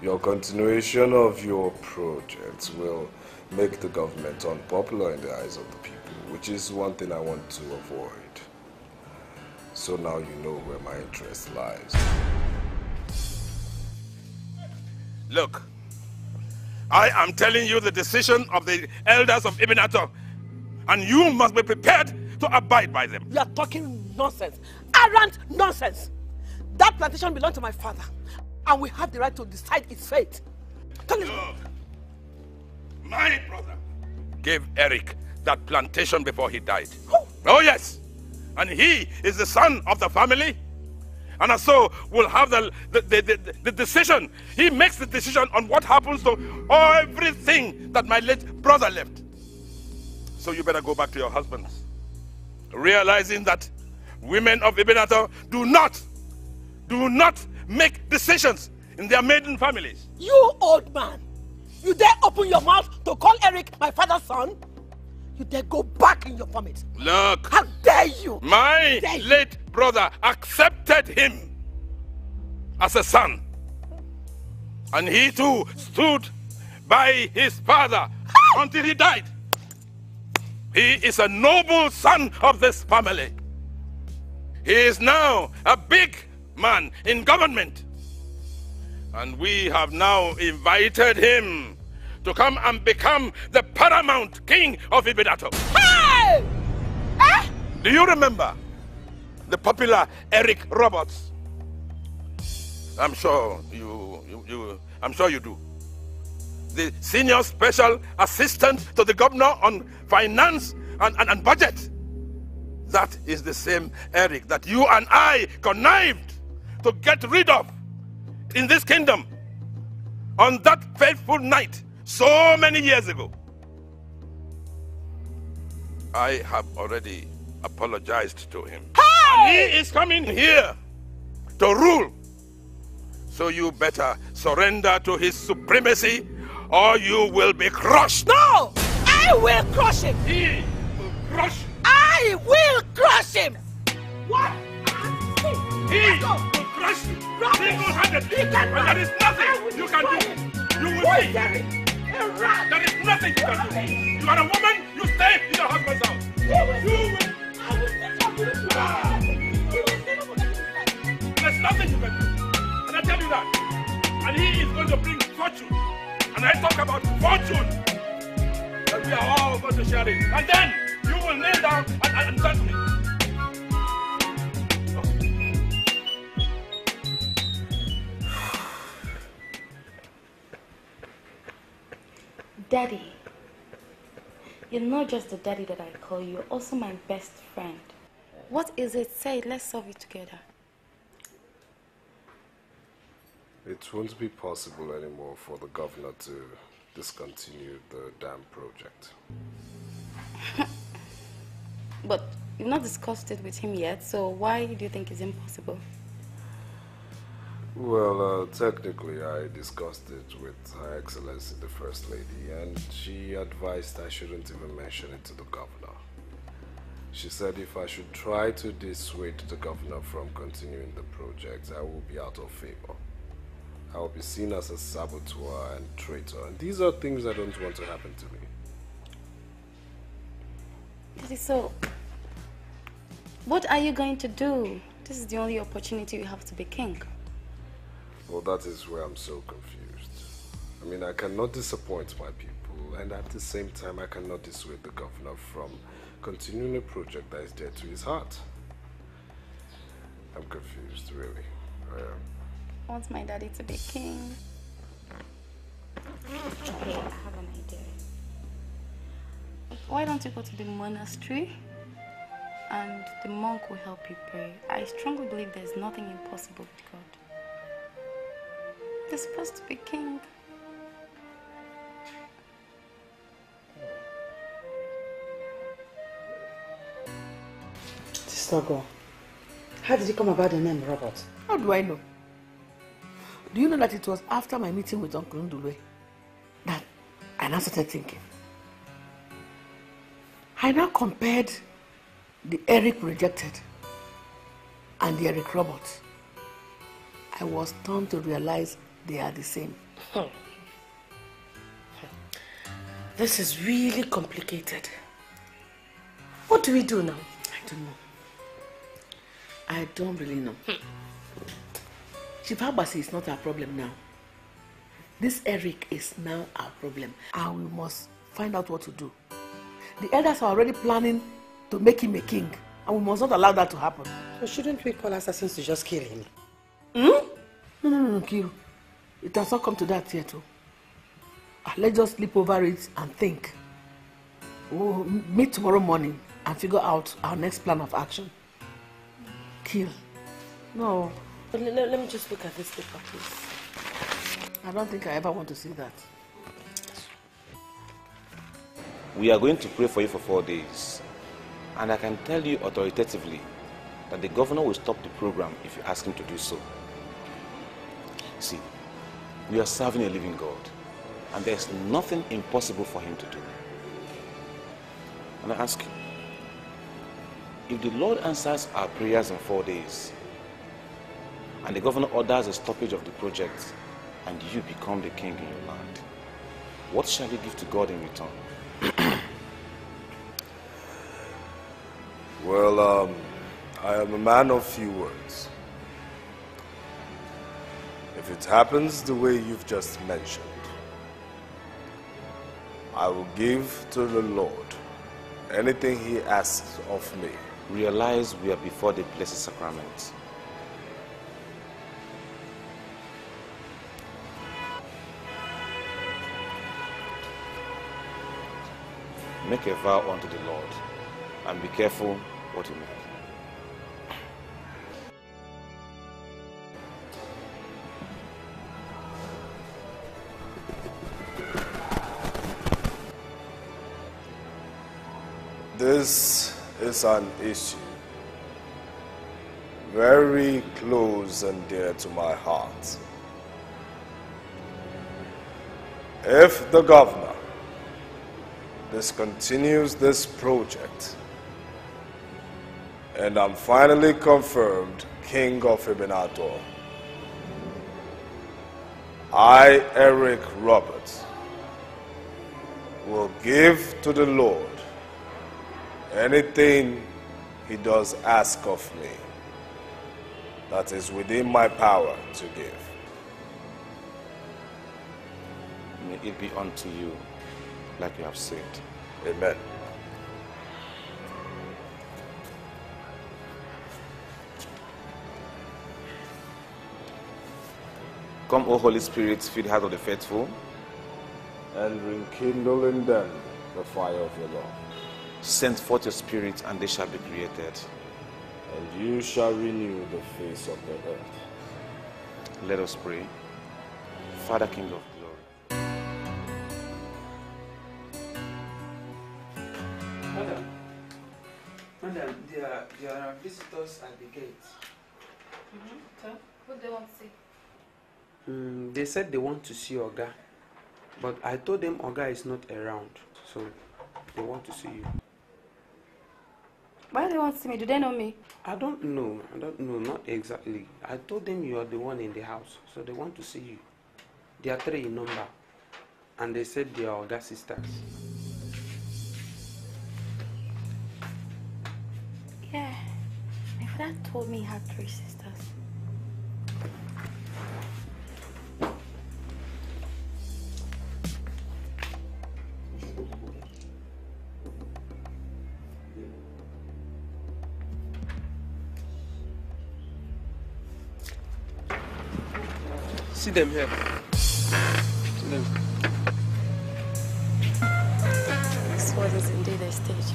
Your continuation of your project will make the government unpopular in the eyes of the people, which is one thing I want to avoid. So now you know where my interest lies. Look, I am telling you the decision of the elders of Ibinato, and you must be prepared to abide by them. You are talking nonsense. Arrant nonsense. That plantation belonged to my father, and we have the right to decide its fate. Look, my brother gave Eric that plantation before he died. Oh yes, and he is the son of the family, and so will have the decision. He makes the decision on what happens to everything that my late brother left. So you better go back to your husbands, realizing that women of Ibinato do not make decisions in their maiden families. You old man, you dare open your mouth to call Eric my father's son? You dare go back in your vomit? Look, how dare you? My late brother accepted him as a son, and he too stood by his father until he died. He is a noble son of this family. He is now a big man in government, and we have now invited him to come and become the paramount king of Ibinato. Hey! Do you remember the popular Eric Roberts? I'm sure you do. The senior special assistant to the governor on finance and budget. That is the same Eric that you and I connived to get rid of in this kingdom on that fateful night so many years ago. I have already apologized to him. And he is coming here to rule. So you better surrender to his supremacy, or you will be crushed. No! I will crush him! He will crush you. I will crush him! What? He will crush you. Single-handedly. And there is nothing you can do. You will see. There is nothing you can do. You are a woman, you stay in your husband's house. There's nothing you can do. And I tell you that. And he is going to bring fortune. And I talk about fortune. That we are all going to share it. And then you will kneel down and thank me. Daddy, you're not just the daddy that I call you, you're also my best friend. What is it? Say it, let's solve it together. It won't be possible anymore for the governor to discontinue the dam project. But you've not discussed it with him yet, so why do you think it's impossible? Well, technically I discussed it with Her Excellency the First Lady, and she advised I shouldn't even mention it to the governor. She said if I should try to dissuade the governor from continuing the project, I will be out of favor. I will be seen as a saboteur and traitor, and these are things I don't want to happen to me. Daddy, so what are you going to do? This is the only opportunity you have to be king. Well, that is where I'm so confused. I mean, I cannot disappoint my people, and at the same time, I cannot dissuade the governor from continuing a project that is dear to his heart. I'm confused, really. I am. I want my daddy to be king. Okay, I have an idea. Why don't you go to the monastery and the monk will help you pray? I strongly believe there's nothing impossible with God. You're supposed to be king. Sister Go, how did you come about the name Robert? How do I know? Do you know that it was after my meeting with Uncle Ndulwe that I now started thinking? I now compared the Eric rejected and the Eric Robert. I was stunned to realize they are the same. This is really complicated. What do we do now? I don't know. I don't really know. Chief Abasi is not our problem now. This Eric is now our problem. And we must find out what to do. The elders are already planning to make him a king. And we must not allow that to happen. So shouldn't we call assassins to just kill him? No, Kiru. It has not come to that yet. Let's just sleep over it and think. We'll meet tomorrow morning and figure out our next plan of action. Kill. No. But let me just look at this paper, please. I don't think I ever want to see that. We are going to pray for you for 4 days. And I can tell you authoritatively that the governor will stop the program if you ask him to do so. See, we are serving a living God, and there's nothing impossible for him to do. And I ask you, if the Lord answers our prayers in 4 days, and the governor orders a stoppage of the project, and you become the king in your land, what shall you give to God in return? Well, I am a man of few words. If it happens the way you've just mentioned, I will give to the Lord anything he asks of me. Realize we are before the Blessed Sacrament. Make a vow unto the Lord, and be careful what you make. This is an issue very close and dear to my heart. If the governor discontinues this project and I'm finally confirmed King of Ibinator, I, Eric Roberts, will give to the Lord anything he does ask of me that is within my power to give. May it be unto you like you have said. Amen. Come, O Holy Spirit, fill the heart of the faithful, and rekindle in them the fire of your love. Send forth your Spirit, and they shall be created. And you shall renew the face of the earth. Let us pray. Father, King of glory. Madam, there are visitors at the gate. So, what do they want to see? They said they want to see Oga, but I told them Oga is not around, so they want to see you. Why do they want to see me? Do they know me? I don't know, not exactly. I told them you are the one in the house, so they want to see you. They are 3 in number, and they said they are Oga sisters. Yeah, my father told me he had 3 sisters. See them here. See them. This was indeed a stage.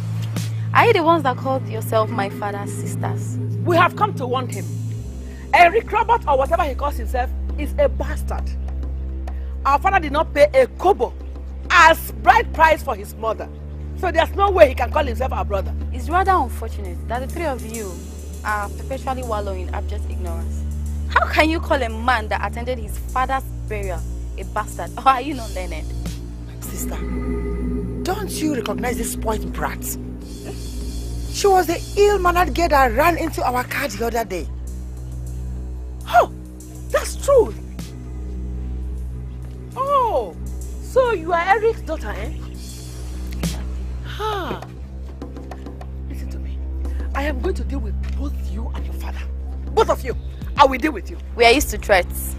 Are you the ones that called yourself my father's sisters? We have come to warn him. Eric Robert, or whatever he calls himself, is a bastard. Our father did not pay a kobo as bride price for his mother. So there's no way he can call himself our brother. It's rather unfortunate that the 3 of you are perpetually wallowing in abject ignorance. How can you call a man that attended his father's burial a bastard? Or are you not learned? Sister, don't you recognize this spoiled brat? She was the ill-mannered girl that ran into our car the other day. Oh, that's true. daughter, eh? Ha! Listen to me. I am going to deal with both you and your father. Both of you. I will deal with you. We are used to threats.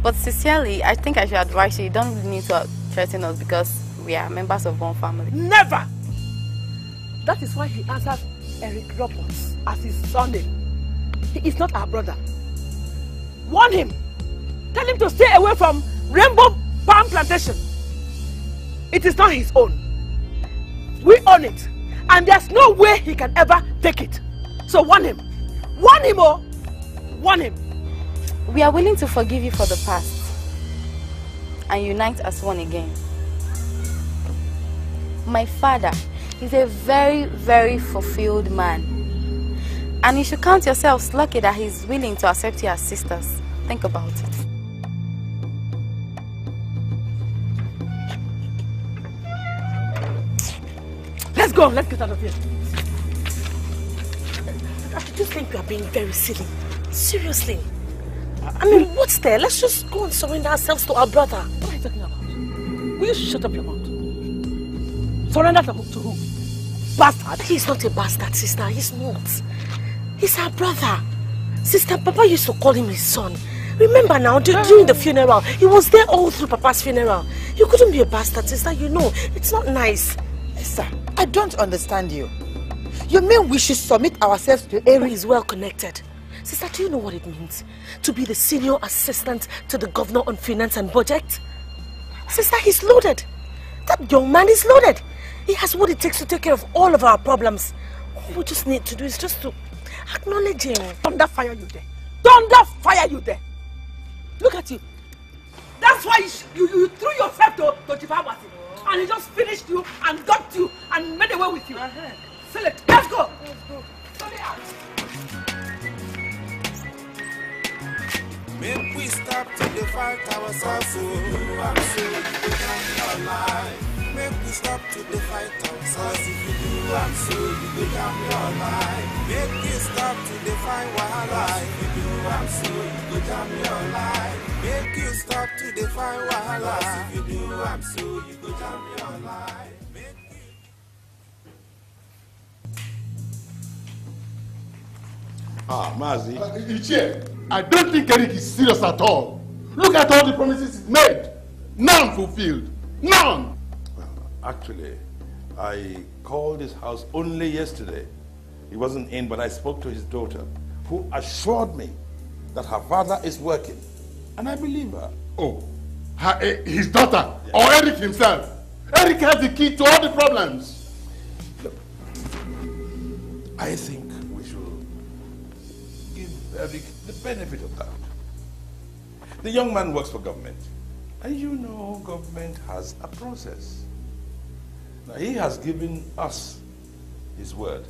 But sincerely, I think I should advise you don't really need to threaten us because we are members of one family. Never! That is why he answers Eric Roberts as his son-in. He is not our brother. Warn him. Tell him to stay away from Rainbow Palm Plantation. It is not his own. We own it. And there's no way he can ever take it. So warn him. Warn him, oh! Warn him. We are willing to forgive you for the past and unite as one again. My father is a very, very fulfilled man. And you should count yourselves lucky that he's willing to accept you as sisters. Think about it. Let's go. Let's get out of here. I just think we are being very silly. Seriously. I mean, what's there? Let's just go and surrender ourselves to our brother. What are you talking about? Will you shut up your mouth? Surrender to who? Bastard? He's not a bastard, sister. He's not. He's our brother. Sister, Papa used to call him his son. Remember now, during the funeral, he was there all through Papa's funeral. You couldn't be a bastard, sister, you know. It's not nice. Sir, I don't understand you. You mean we should submit ourselves to Eric? He's well connected. Sister, do you know what it means? To be the senior assistant to the governor on finance and budget? Sister, he's loaded. That young man is loaded. He has what it takes to take care of all of our problems. All we just need to do is just to acknowledge him. Thunder fire you there. Thunder fire you there. Look at you. That's why you threw yourself to Jifawasi. And he just finished you and got you and made away with you. Select. Let's go. Let's go. Turn it out. Make we stop to the fight ourselves. I'm sure you become your life. Make we stop to the fight ourselves. If you do, I'm sure you become your life. Make we stop to the fight our life. If you do, I'm sure you become your life. Make you stop to the fight our life. If you do, I'm sure you become your life. Mazi. Ichie, I don't think Eric is serious at all. Look at all the promises he's made. None fulfilled. None. Well, actually, I called his house only yesterday. He wasn't in, but I spoke to his daughter, who assured me that her father is working. And I believe her. Oh, his daughter, yes. Or Eric himself? Eric has the key to all the problems. Look, I think we should give Eric the benefit of that. The young man works for government. And you know government has a process. Now he has given us his word.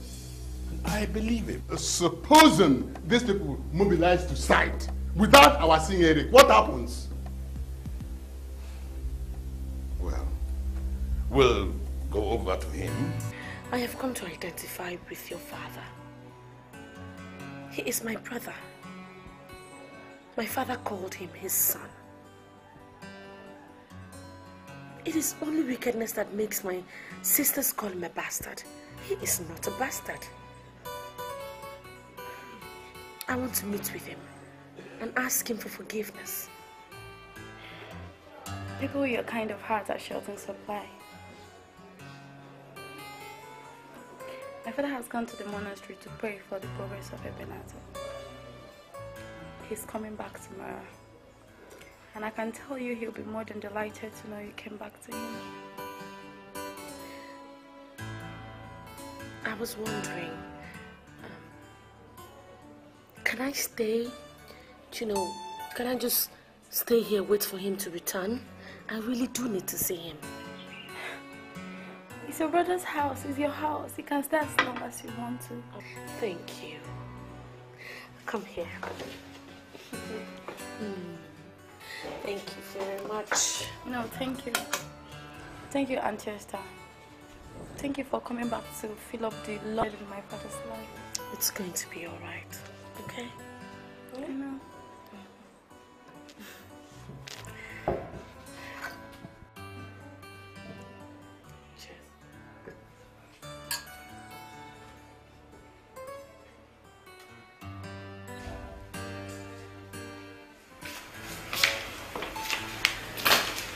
And I believe him. Supposing these people mobilize to site without our seeing Eric, what happens? Well, we'll go over to him. I have come to identify with your father. He is my brother. My father called him his son. It is only wickedness that makes my sisters call him a bastard. He is not a bastard. I want to meet with him and ask him for forgiveness. People with your kind of heart are short in supply. My father has gone to the monastery to pray for the progress of Ebenezer. He's coming back tomorrow. And I can tell you he'll be more than delighted to know you came back to him. I was wondering, can I stay? You know, can I just stay here, wait for him to return? I really do need to see him. It's your brother's house, it's your house. You can stay as long as you want to. Oh, thank you. Come here. Thank you very much. No, thank you. Thank you, Auntie Esther. Thank you for coming back to fill up the Lord in my father's life. It's going to be alright, okay? I know.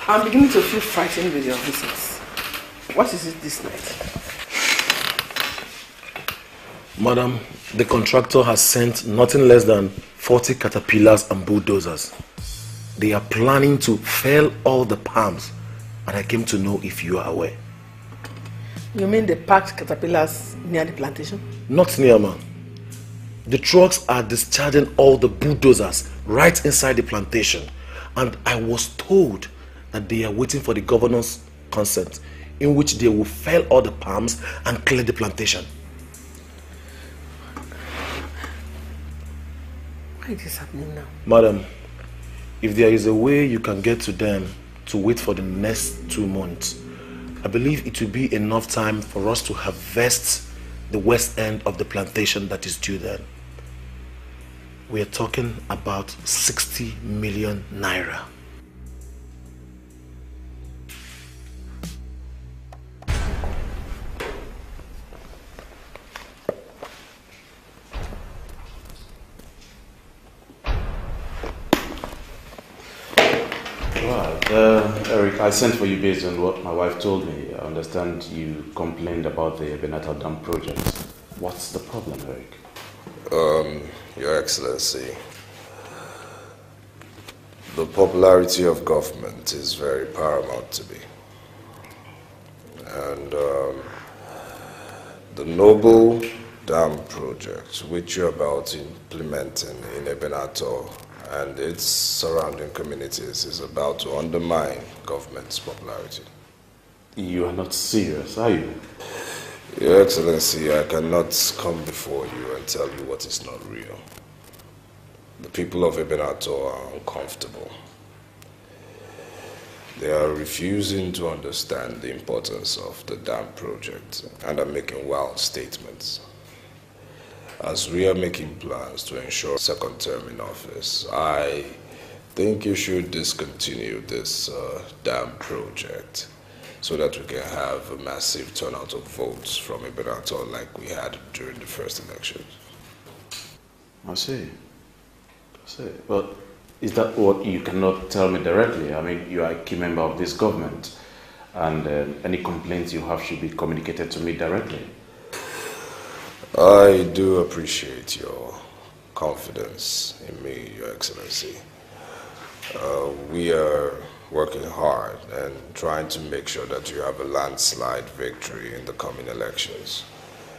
I'm beginning to feel frightened with your visits. What is it this night? Madam, the contractor has sent nothing less than 40 caterpillars and bulldozers. They are planning to fell all the palms, and I came to know if you are aware. You mean the parked caterpillars near the plantation? Not near, man. The trucks are discharging all the bulldozers right inside the plantation, and I was told that they are waiting for the governor's consent, in which they will fell all the palms and clear the plantation. Why is this happening now? Madam, if there is a way you can get to them to wait for the next 2 months, I believe it will be enough time for us to harvest the west end of the plantation that is due then. We are talking about 60 million naira. Eric, I sent for you based on what my wife told me. I understand you complained about the Ebenator Dam project. What's the problem, Eric? Your Excellency, the popularity of government is very paramount to me. And the noble dam project, which you're about implementing in Ebenator and its surrounding communities, is about to undermine government's popularity. You are not serious, are you? Your Excellency, I cannot come before you and tell you what is not real. The people of Ebenator are uncomfortable. They are refusing to understand the importance of the dam project and are making wild statements. As we are making plans to ensure second term in office, I think you should discontinue this dam project so that we can have a massive turnout of votes from Ebenator like we had during the first elections. I see. But is that what you cannot tell me directly? I mean, you are a key member of this government, and any complaints you have should be communicated to me directly. I do appreciate your confidence in me, Your Excellency. We are working hard and trying to make sure that you have a landslide victory in the coming elections.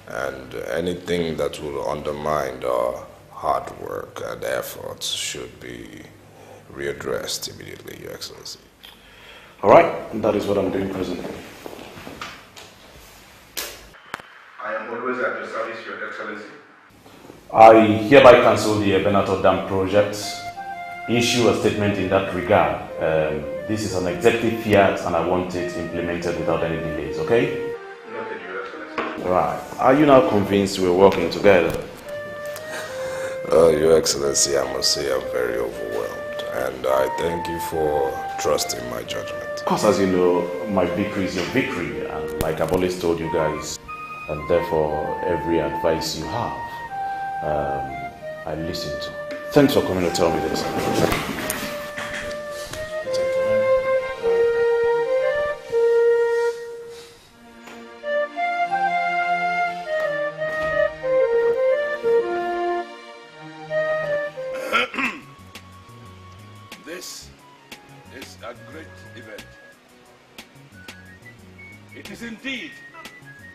And anything that will undermine our hard work and efforts should be readdressed immediately, Your Excellency. All right, that is what I'm doing presently. I am always at your service, Your Excellency. I hereby cancel the Ebenator Dam project, issue a statement in that regard. This is an executive fiat and I want it implemented without any delays, okay? Noted, Your Excellency. All right. Are you now convinced we're working together? Your Excellency, I must say I'm very overwhelmed, and I thank you for trusting my judgment. Of course, as you know, my victory is your victory, and like I've always told you guys, and therefore every advice you have, I listen to. Thanks for coming to tell me this. This is a great event. It is indeed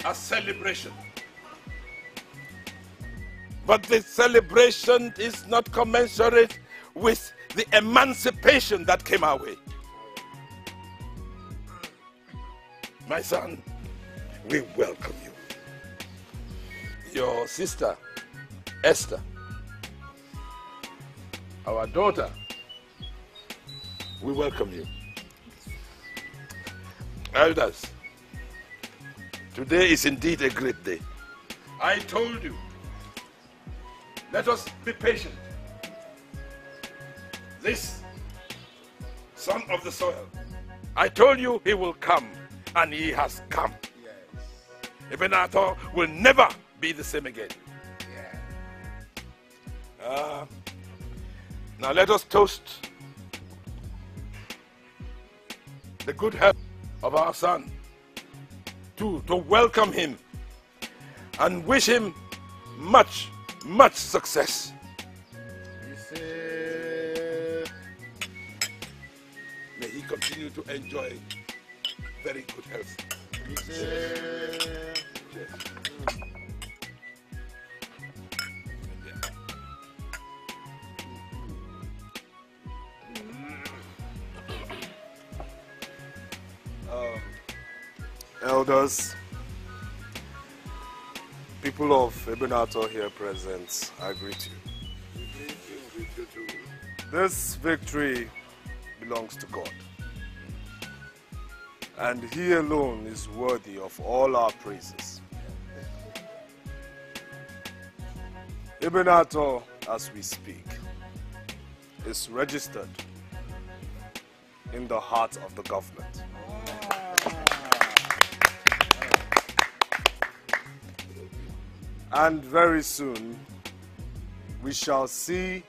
a celebration. But the celebration is not commensurate with the emancipation that came our way. My son, we welcome you. Your sister, Esther, our daughter, we welcome you. Elders, today is indeed a great day. I told you, let us be patient. This son of the soil, I told you he will come, and he has come. Yes. Ebenator will never be the same again. Yeah. Now let us toast the good health of our son, to welcome him and wish him much, much success. May he continue to enjoy very good health. Elders, people of Ebenator here present, I greet you. This victory belongs to God, and He alone is worthy of all our praises. Ebenator, as we speak, is registered in the heart of the government. And very soon, we shall see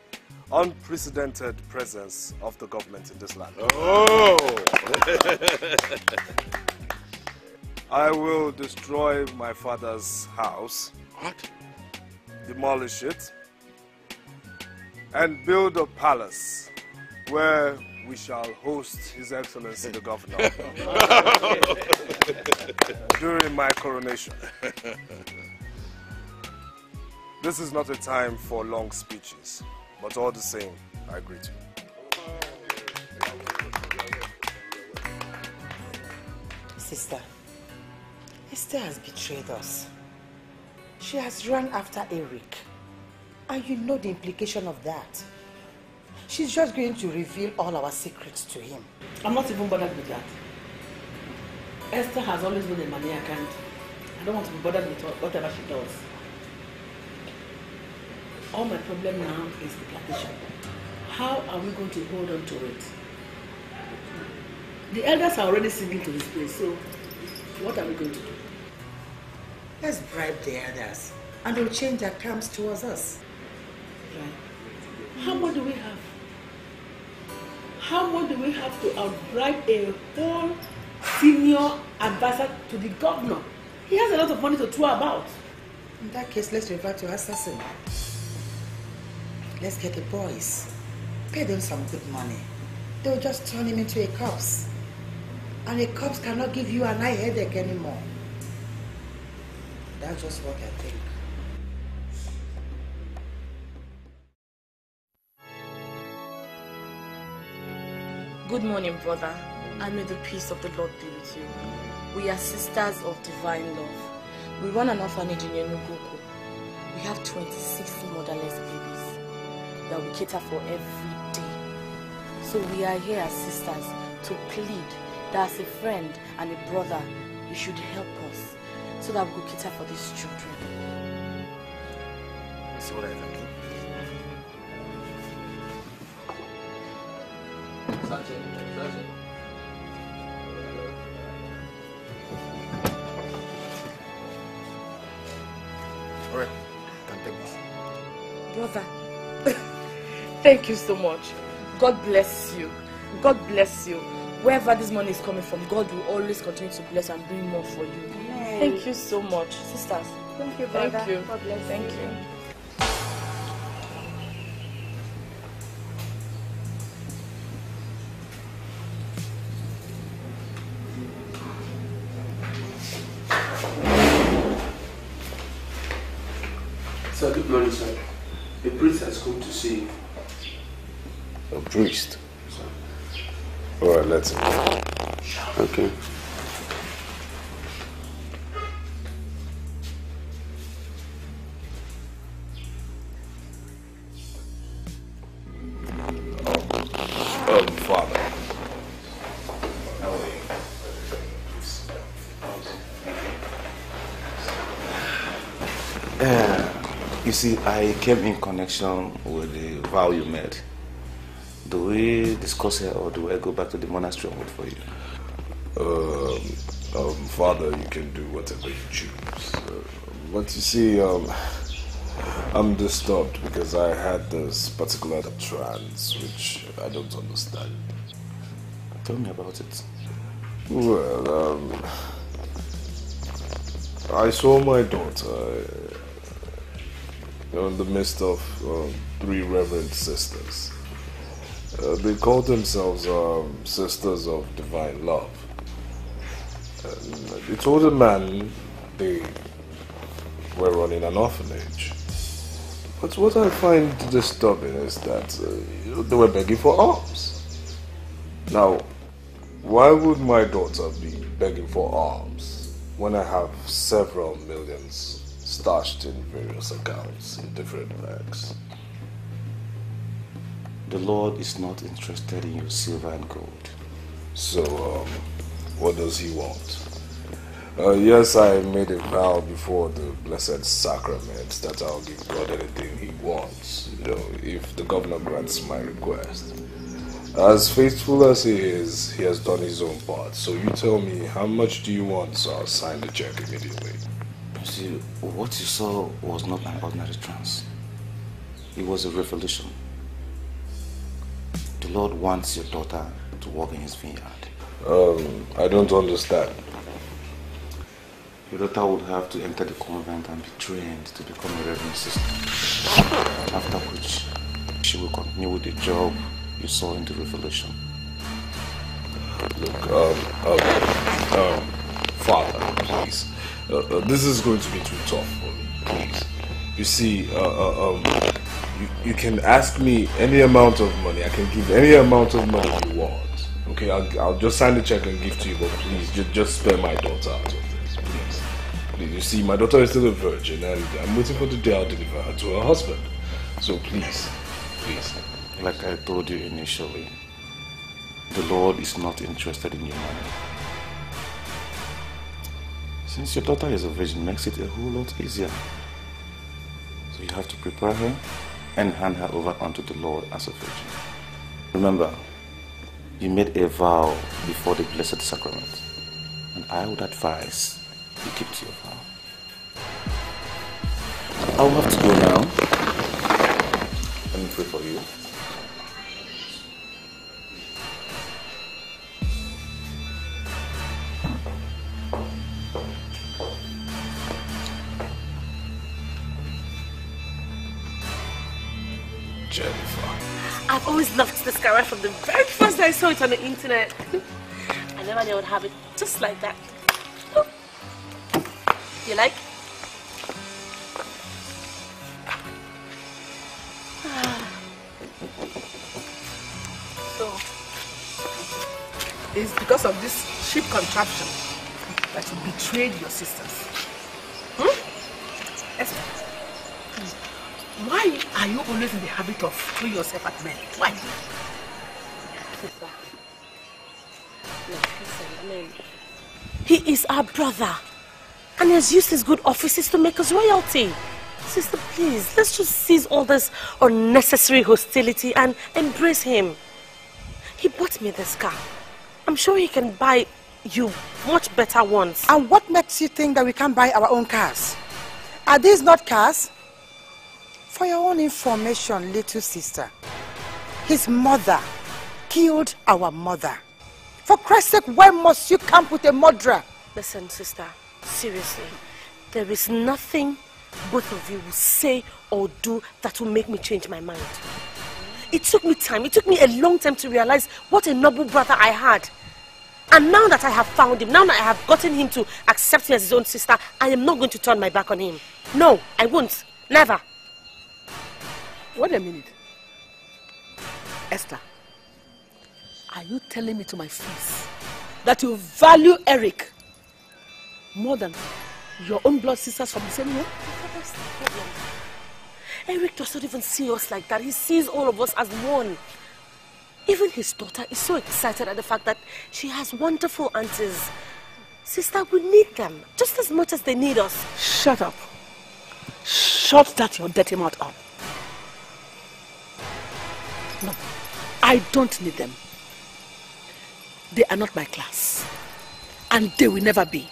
unprecedented presence of the government in this land. Oh! I will destroy my father's house. What? Demolish it. And build a palace where we shall host His Excellency the Governor during my coronation. This is not a time for long speeches, but all the same, I greet you. Sister, Esther has betrayed us. She has run after Eric. And you know the implication of that. She's just going to reveal all our secrets to him. I'm not even bothered with that. Esther has always been a maniac and I don't want to be bothered with whatever she does. All my problem now is the plantation. How are we going to hold on to it? The elders are already singing to this place, so what are we going to do? Let's bribe the elders and they'll change their terms towards us. Right. How much do we have? How much do we have to outbribe a whole senior advisor to the governor? He has a lot of money to throw about. In that case, let's revert to assassin. Let's get the boys. Pay them some good money. They'll just turn him into a corpse. And a corpse cannot give you an eye headache anymore. That's just what I think. Good morning, brother, and may the peace of the Lord be with you. We are sisters of divine love. We run an orphanage in Enugu. We have 26 motherless babies that we cater for every day. So we are here as sisters to plead that as a friend and a brother, you should help us so that we could cater for these children. That's what I think. All right, can take this. Brother, thank you so much. God bless you. God bless you. Wherever this money is coming from, God will always continue to bless and bring more for you. Yay. Thank you so much, sisters. Thank you, brother. Thank you. God bless Thank you. you. Sir, good morning, sir. A priest has come to see you. A priest? All right, let's go. Okay. Father. You see, I came in connection with the vow you made. Do we discuss it or do I go back to the monastery and wait for you? Father, you can do whatever you choose. But you see, I'm disturbed because I had this particular trance which I don't understand. Tell me about it. Well, I saw my daughter in the midst of 3 reverend sisters. They called themselves Sisters of Divine Love. And they told a man they were running an orphanage. But what I find disturbing is that they were begging for alms. Now, why would my daughter be begging for alms when I have several millions stashed in various accounts in different banks? The Lord is not interested in your silver and gold. So, what does he want? Yes, I made a vow before the Blessed Sacrament that I'll give God anything he wants, if the governor grants my request. As faithful as he is, he has done his own part. So you tell me, how much do you want, so I'll sign the check immediately. You see, what you saw was not an ordinary trance. It was a revelation. The Lord wants your daughter to work in his vineyard. I don't understand. Your daughter would have to enter the convent and be trained to become a reverend sister. After which, she will continue with the job you saw in the revelation. Look, Father, please. This is going to be too tough for me, please. You see, you can ask me any amount of money. I can give any amount of money you want. Okay, I'll just sign the check and give to you, but please, just spare my daughter out of this, please. Please, you see, my daughter is still a virgin, and I'm waiting for the day I'll deliver her to her husband. So please, please. Like I told you initially, the Lord is not interested in your money. Since your daughter is a virgin, makes it a whole lot easier. So you have to prepare her and hand her over unto the Lord as a virgin. Remember, you made a vow before the Blessed Sacrament, and I would advise you keep to your vow. I will have to go now. Let me pray for you. Jennifer. I've always loved this car right from the very first day I saw it on the internet. I never knew I would have it just like that. You like? So, it's because of this cheap contraption that you betrayed your sisters. Esther, why are you always in the habit of throwing yourself at men? Why? He is our brother and he has used his good offices to make us royalty. Sister, please, let's just cease all this unnecessary hostility and embrace him. He bought me this car. I'm sure he can buy you much better ones. And what makes you think that we can't buy our own cars? Are these not cars? For your own information, little sister, his mother killed our mother. For Christ's sake, why must you camp with a murderer? Listen, sister, seriously, there is nothing both of you will say or do that will make me change my mind. It took me time, it took me a long time to realize what a noble brother I had. And now that I have found him, now that I have gotten him to accept me as his own sister, I am not going to turn my back on him. No, I won't. Never. Wait a minute. Esther, are you telling me to my face that you value Eric more than your own blood sisters from the same home? That's the problem. Eric does not even see us like that. He sees all of us as one. Even his daughter is so excited at the fact that she has wonderful aunties. Sister, we need them just as much as they need us. Shut up. Shut that your dirty mouth up. No, I don't need them. They are not my class. And they will never be.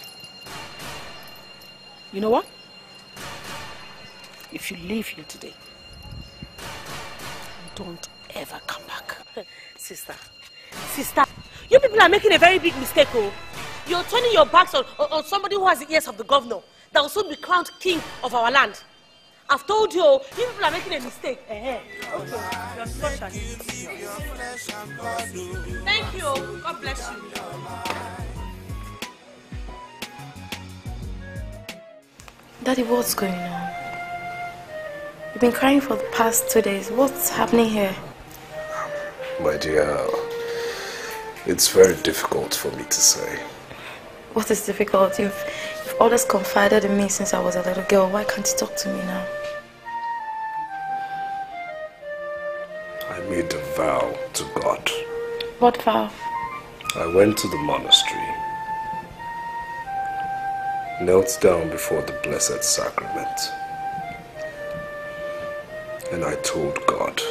You know what? If you leave here today, don't ever come back. Sister, You people are making a very big mistake, oh. You're turning your backs on somebody who has the ears of the governor that will soon be crowned king of our land. I've told you, you people are making a mistake. Okay. You're such an idiot. Thank you. God bless you. Daddy, what's going on? You've been crying for the past 2 days. What's happening here? My dear, it's very difficult for me to say. What is difficult? You've always confided in me since I was a little girl. Why can't you talk to me now? I made a vow to God. What vow? I went to the monastery, knelt down before the Blessed Sacrament, and I told God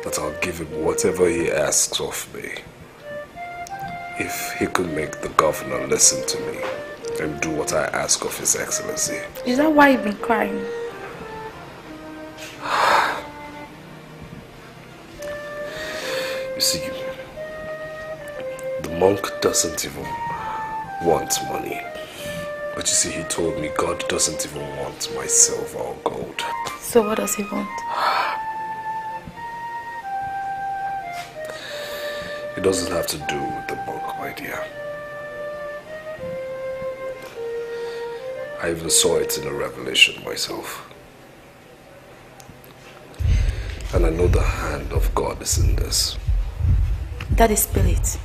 that I'll give him whatever he asks of me if he could make the governor listen to me and do what I ask of His Excellency. Is that why you've been crying? You see, the monk doesn't even want money. But you see, he told me God doesn't even want my silver or gold. So what does he want? It doesn't have to do with the monk, my dear. I even saw it in a revelation myself. And I know the hand of God is in this. That is spirit.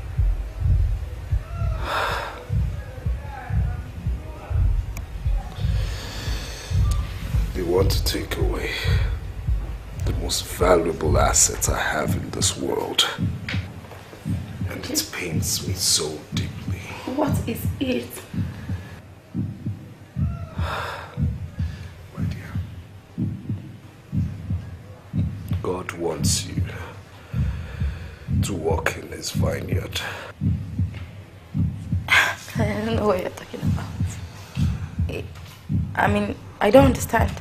They want to take away the most valuable asset I have in this world. And it pains me so deeply. What is it? My dear, God wants you to walk in His vineyard. I don't know what you're talking about. I mean, I don't understand.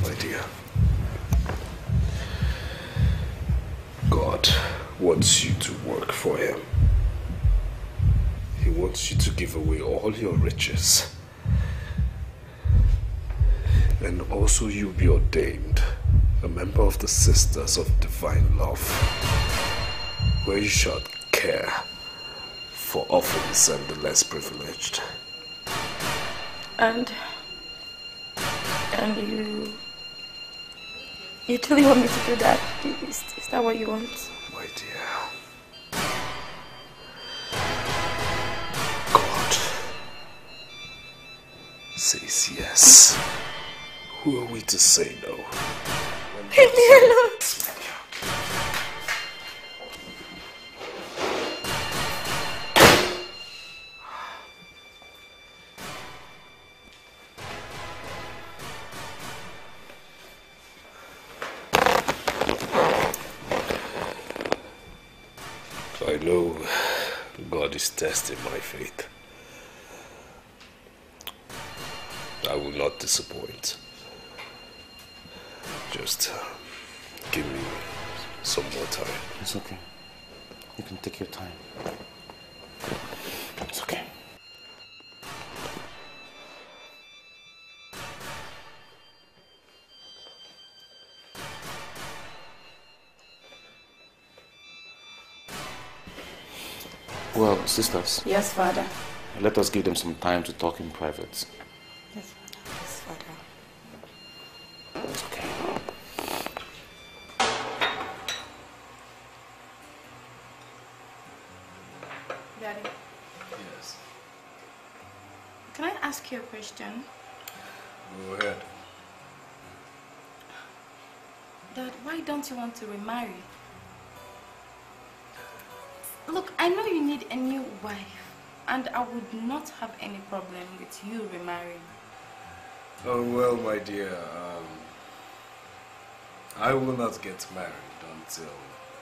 My dear, God wants you to work for Him. He wants you to give away all your riches. And also you be ordained a member of the Sisters of Divine Love, where you shall care for orphans and the less privileged. And you truly want me to do that? Is that what you want? My dear, God says yes. Who are we to say no? Leave me alone. I know God is testing my faith. I will not disappoint. Just give me some more time. It's okay. You can take your time. It's okay. Well, sisters. Yes, Father. Let us give them some time to talk in private. Yes, Father. Yes, Father. It's okay. Daddy. Yes. Can I ask you a question? Go ahead. Dad, why don't you want to remarry? Look, I know you need a new wife, and I would not have any problem with you remarrying. Oh, well, my dear, I will not get married until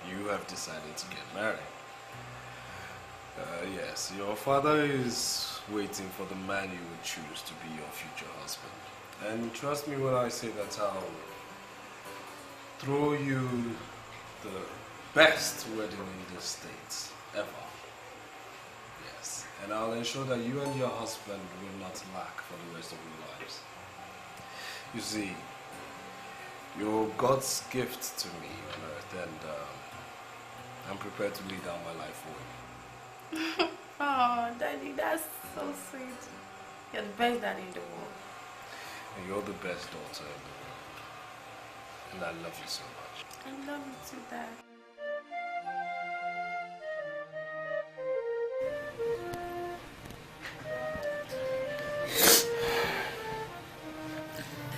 you have decided to get married. Yes, your father is waiting for the man you would choose to be your future husband. And trust me when I say that I'll throw you the best wedding in the States ever. Yes, and I'll ensure that you and your husband will not lack for the rest of your lives. You see, you're God's gift to me on earth, and I'm prepared to lay down my life for you. Oh, Daddy, that's so sweet. You're the best daddy in the world. And you're the best daughter in the world. And I love you so much. I love you too, Dad.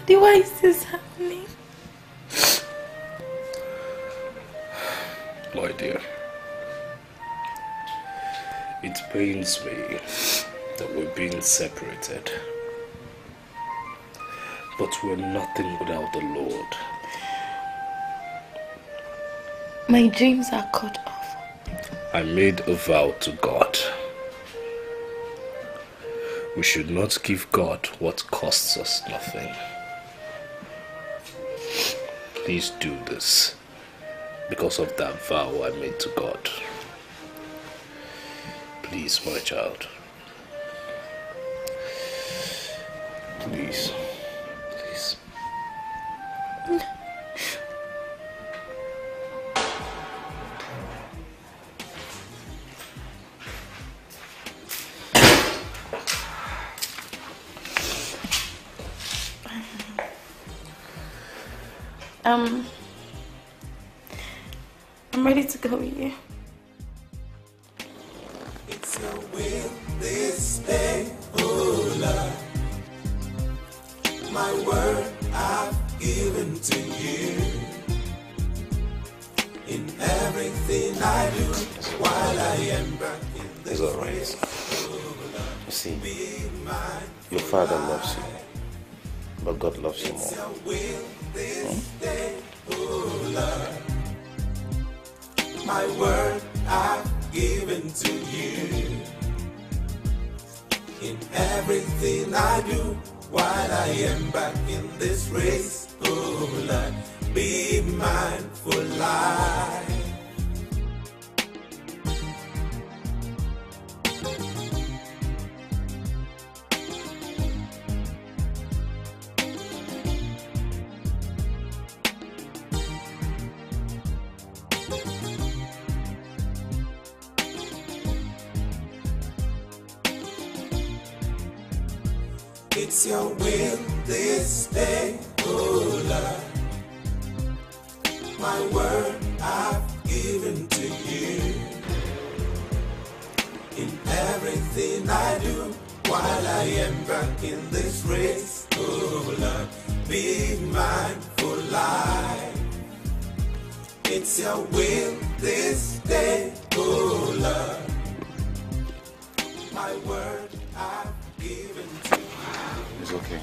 Daddy, why is this happening? My dear, it pains me that we're being separated. But we're nothing without the Lord. My dreams are cut off. I made a vow to God. We should not give God what costs us nothing. Please do this because of that vow I made to God. Please, my child. Please. Please. I'm ready to go with you. It's your will this day, oh Lord. My word I've given to you. In everything I do, while I am back in this race, You see, your father loves you, but God loves you more. my word I've given to you. In everything I do, while I am back in this race, oh Lord, be mindful life. It's your will this day, oh Lord. My word I've given to you. In everything I do, while I am back in this race, oh Lord, be mindful life. It's your will this day, oh Lord. My word I've given to you. It's okay.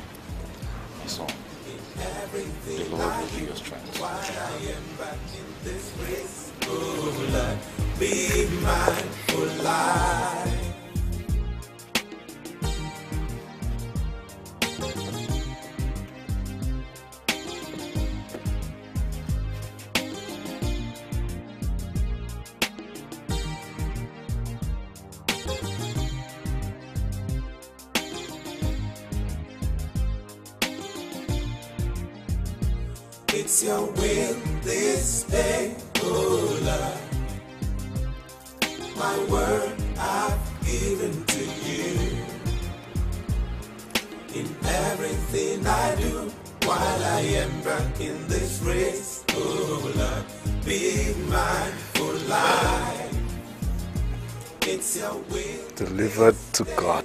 It's all. The Lord will be your strength. While I am back in this race, oh Lord, be mindful life. It's your will this day, oh Lord. My word I've given to you. In everything I do, while I am back in this race, oh Lord, be mindful life. It's your will. Delivered to God.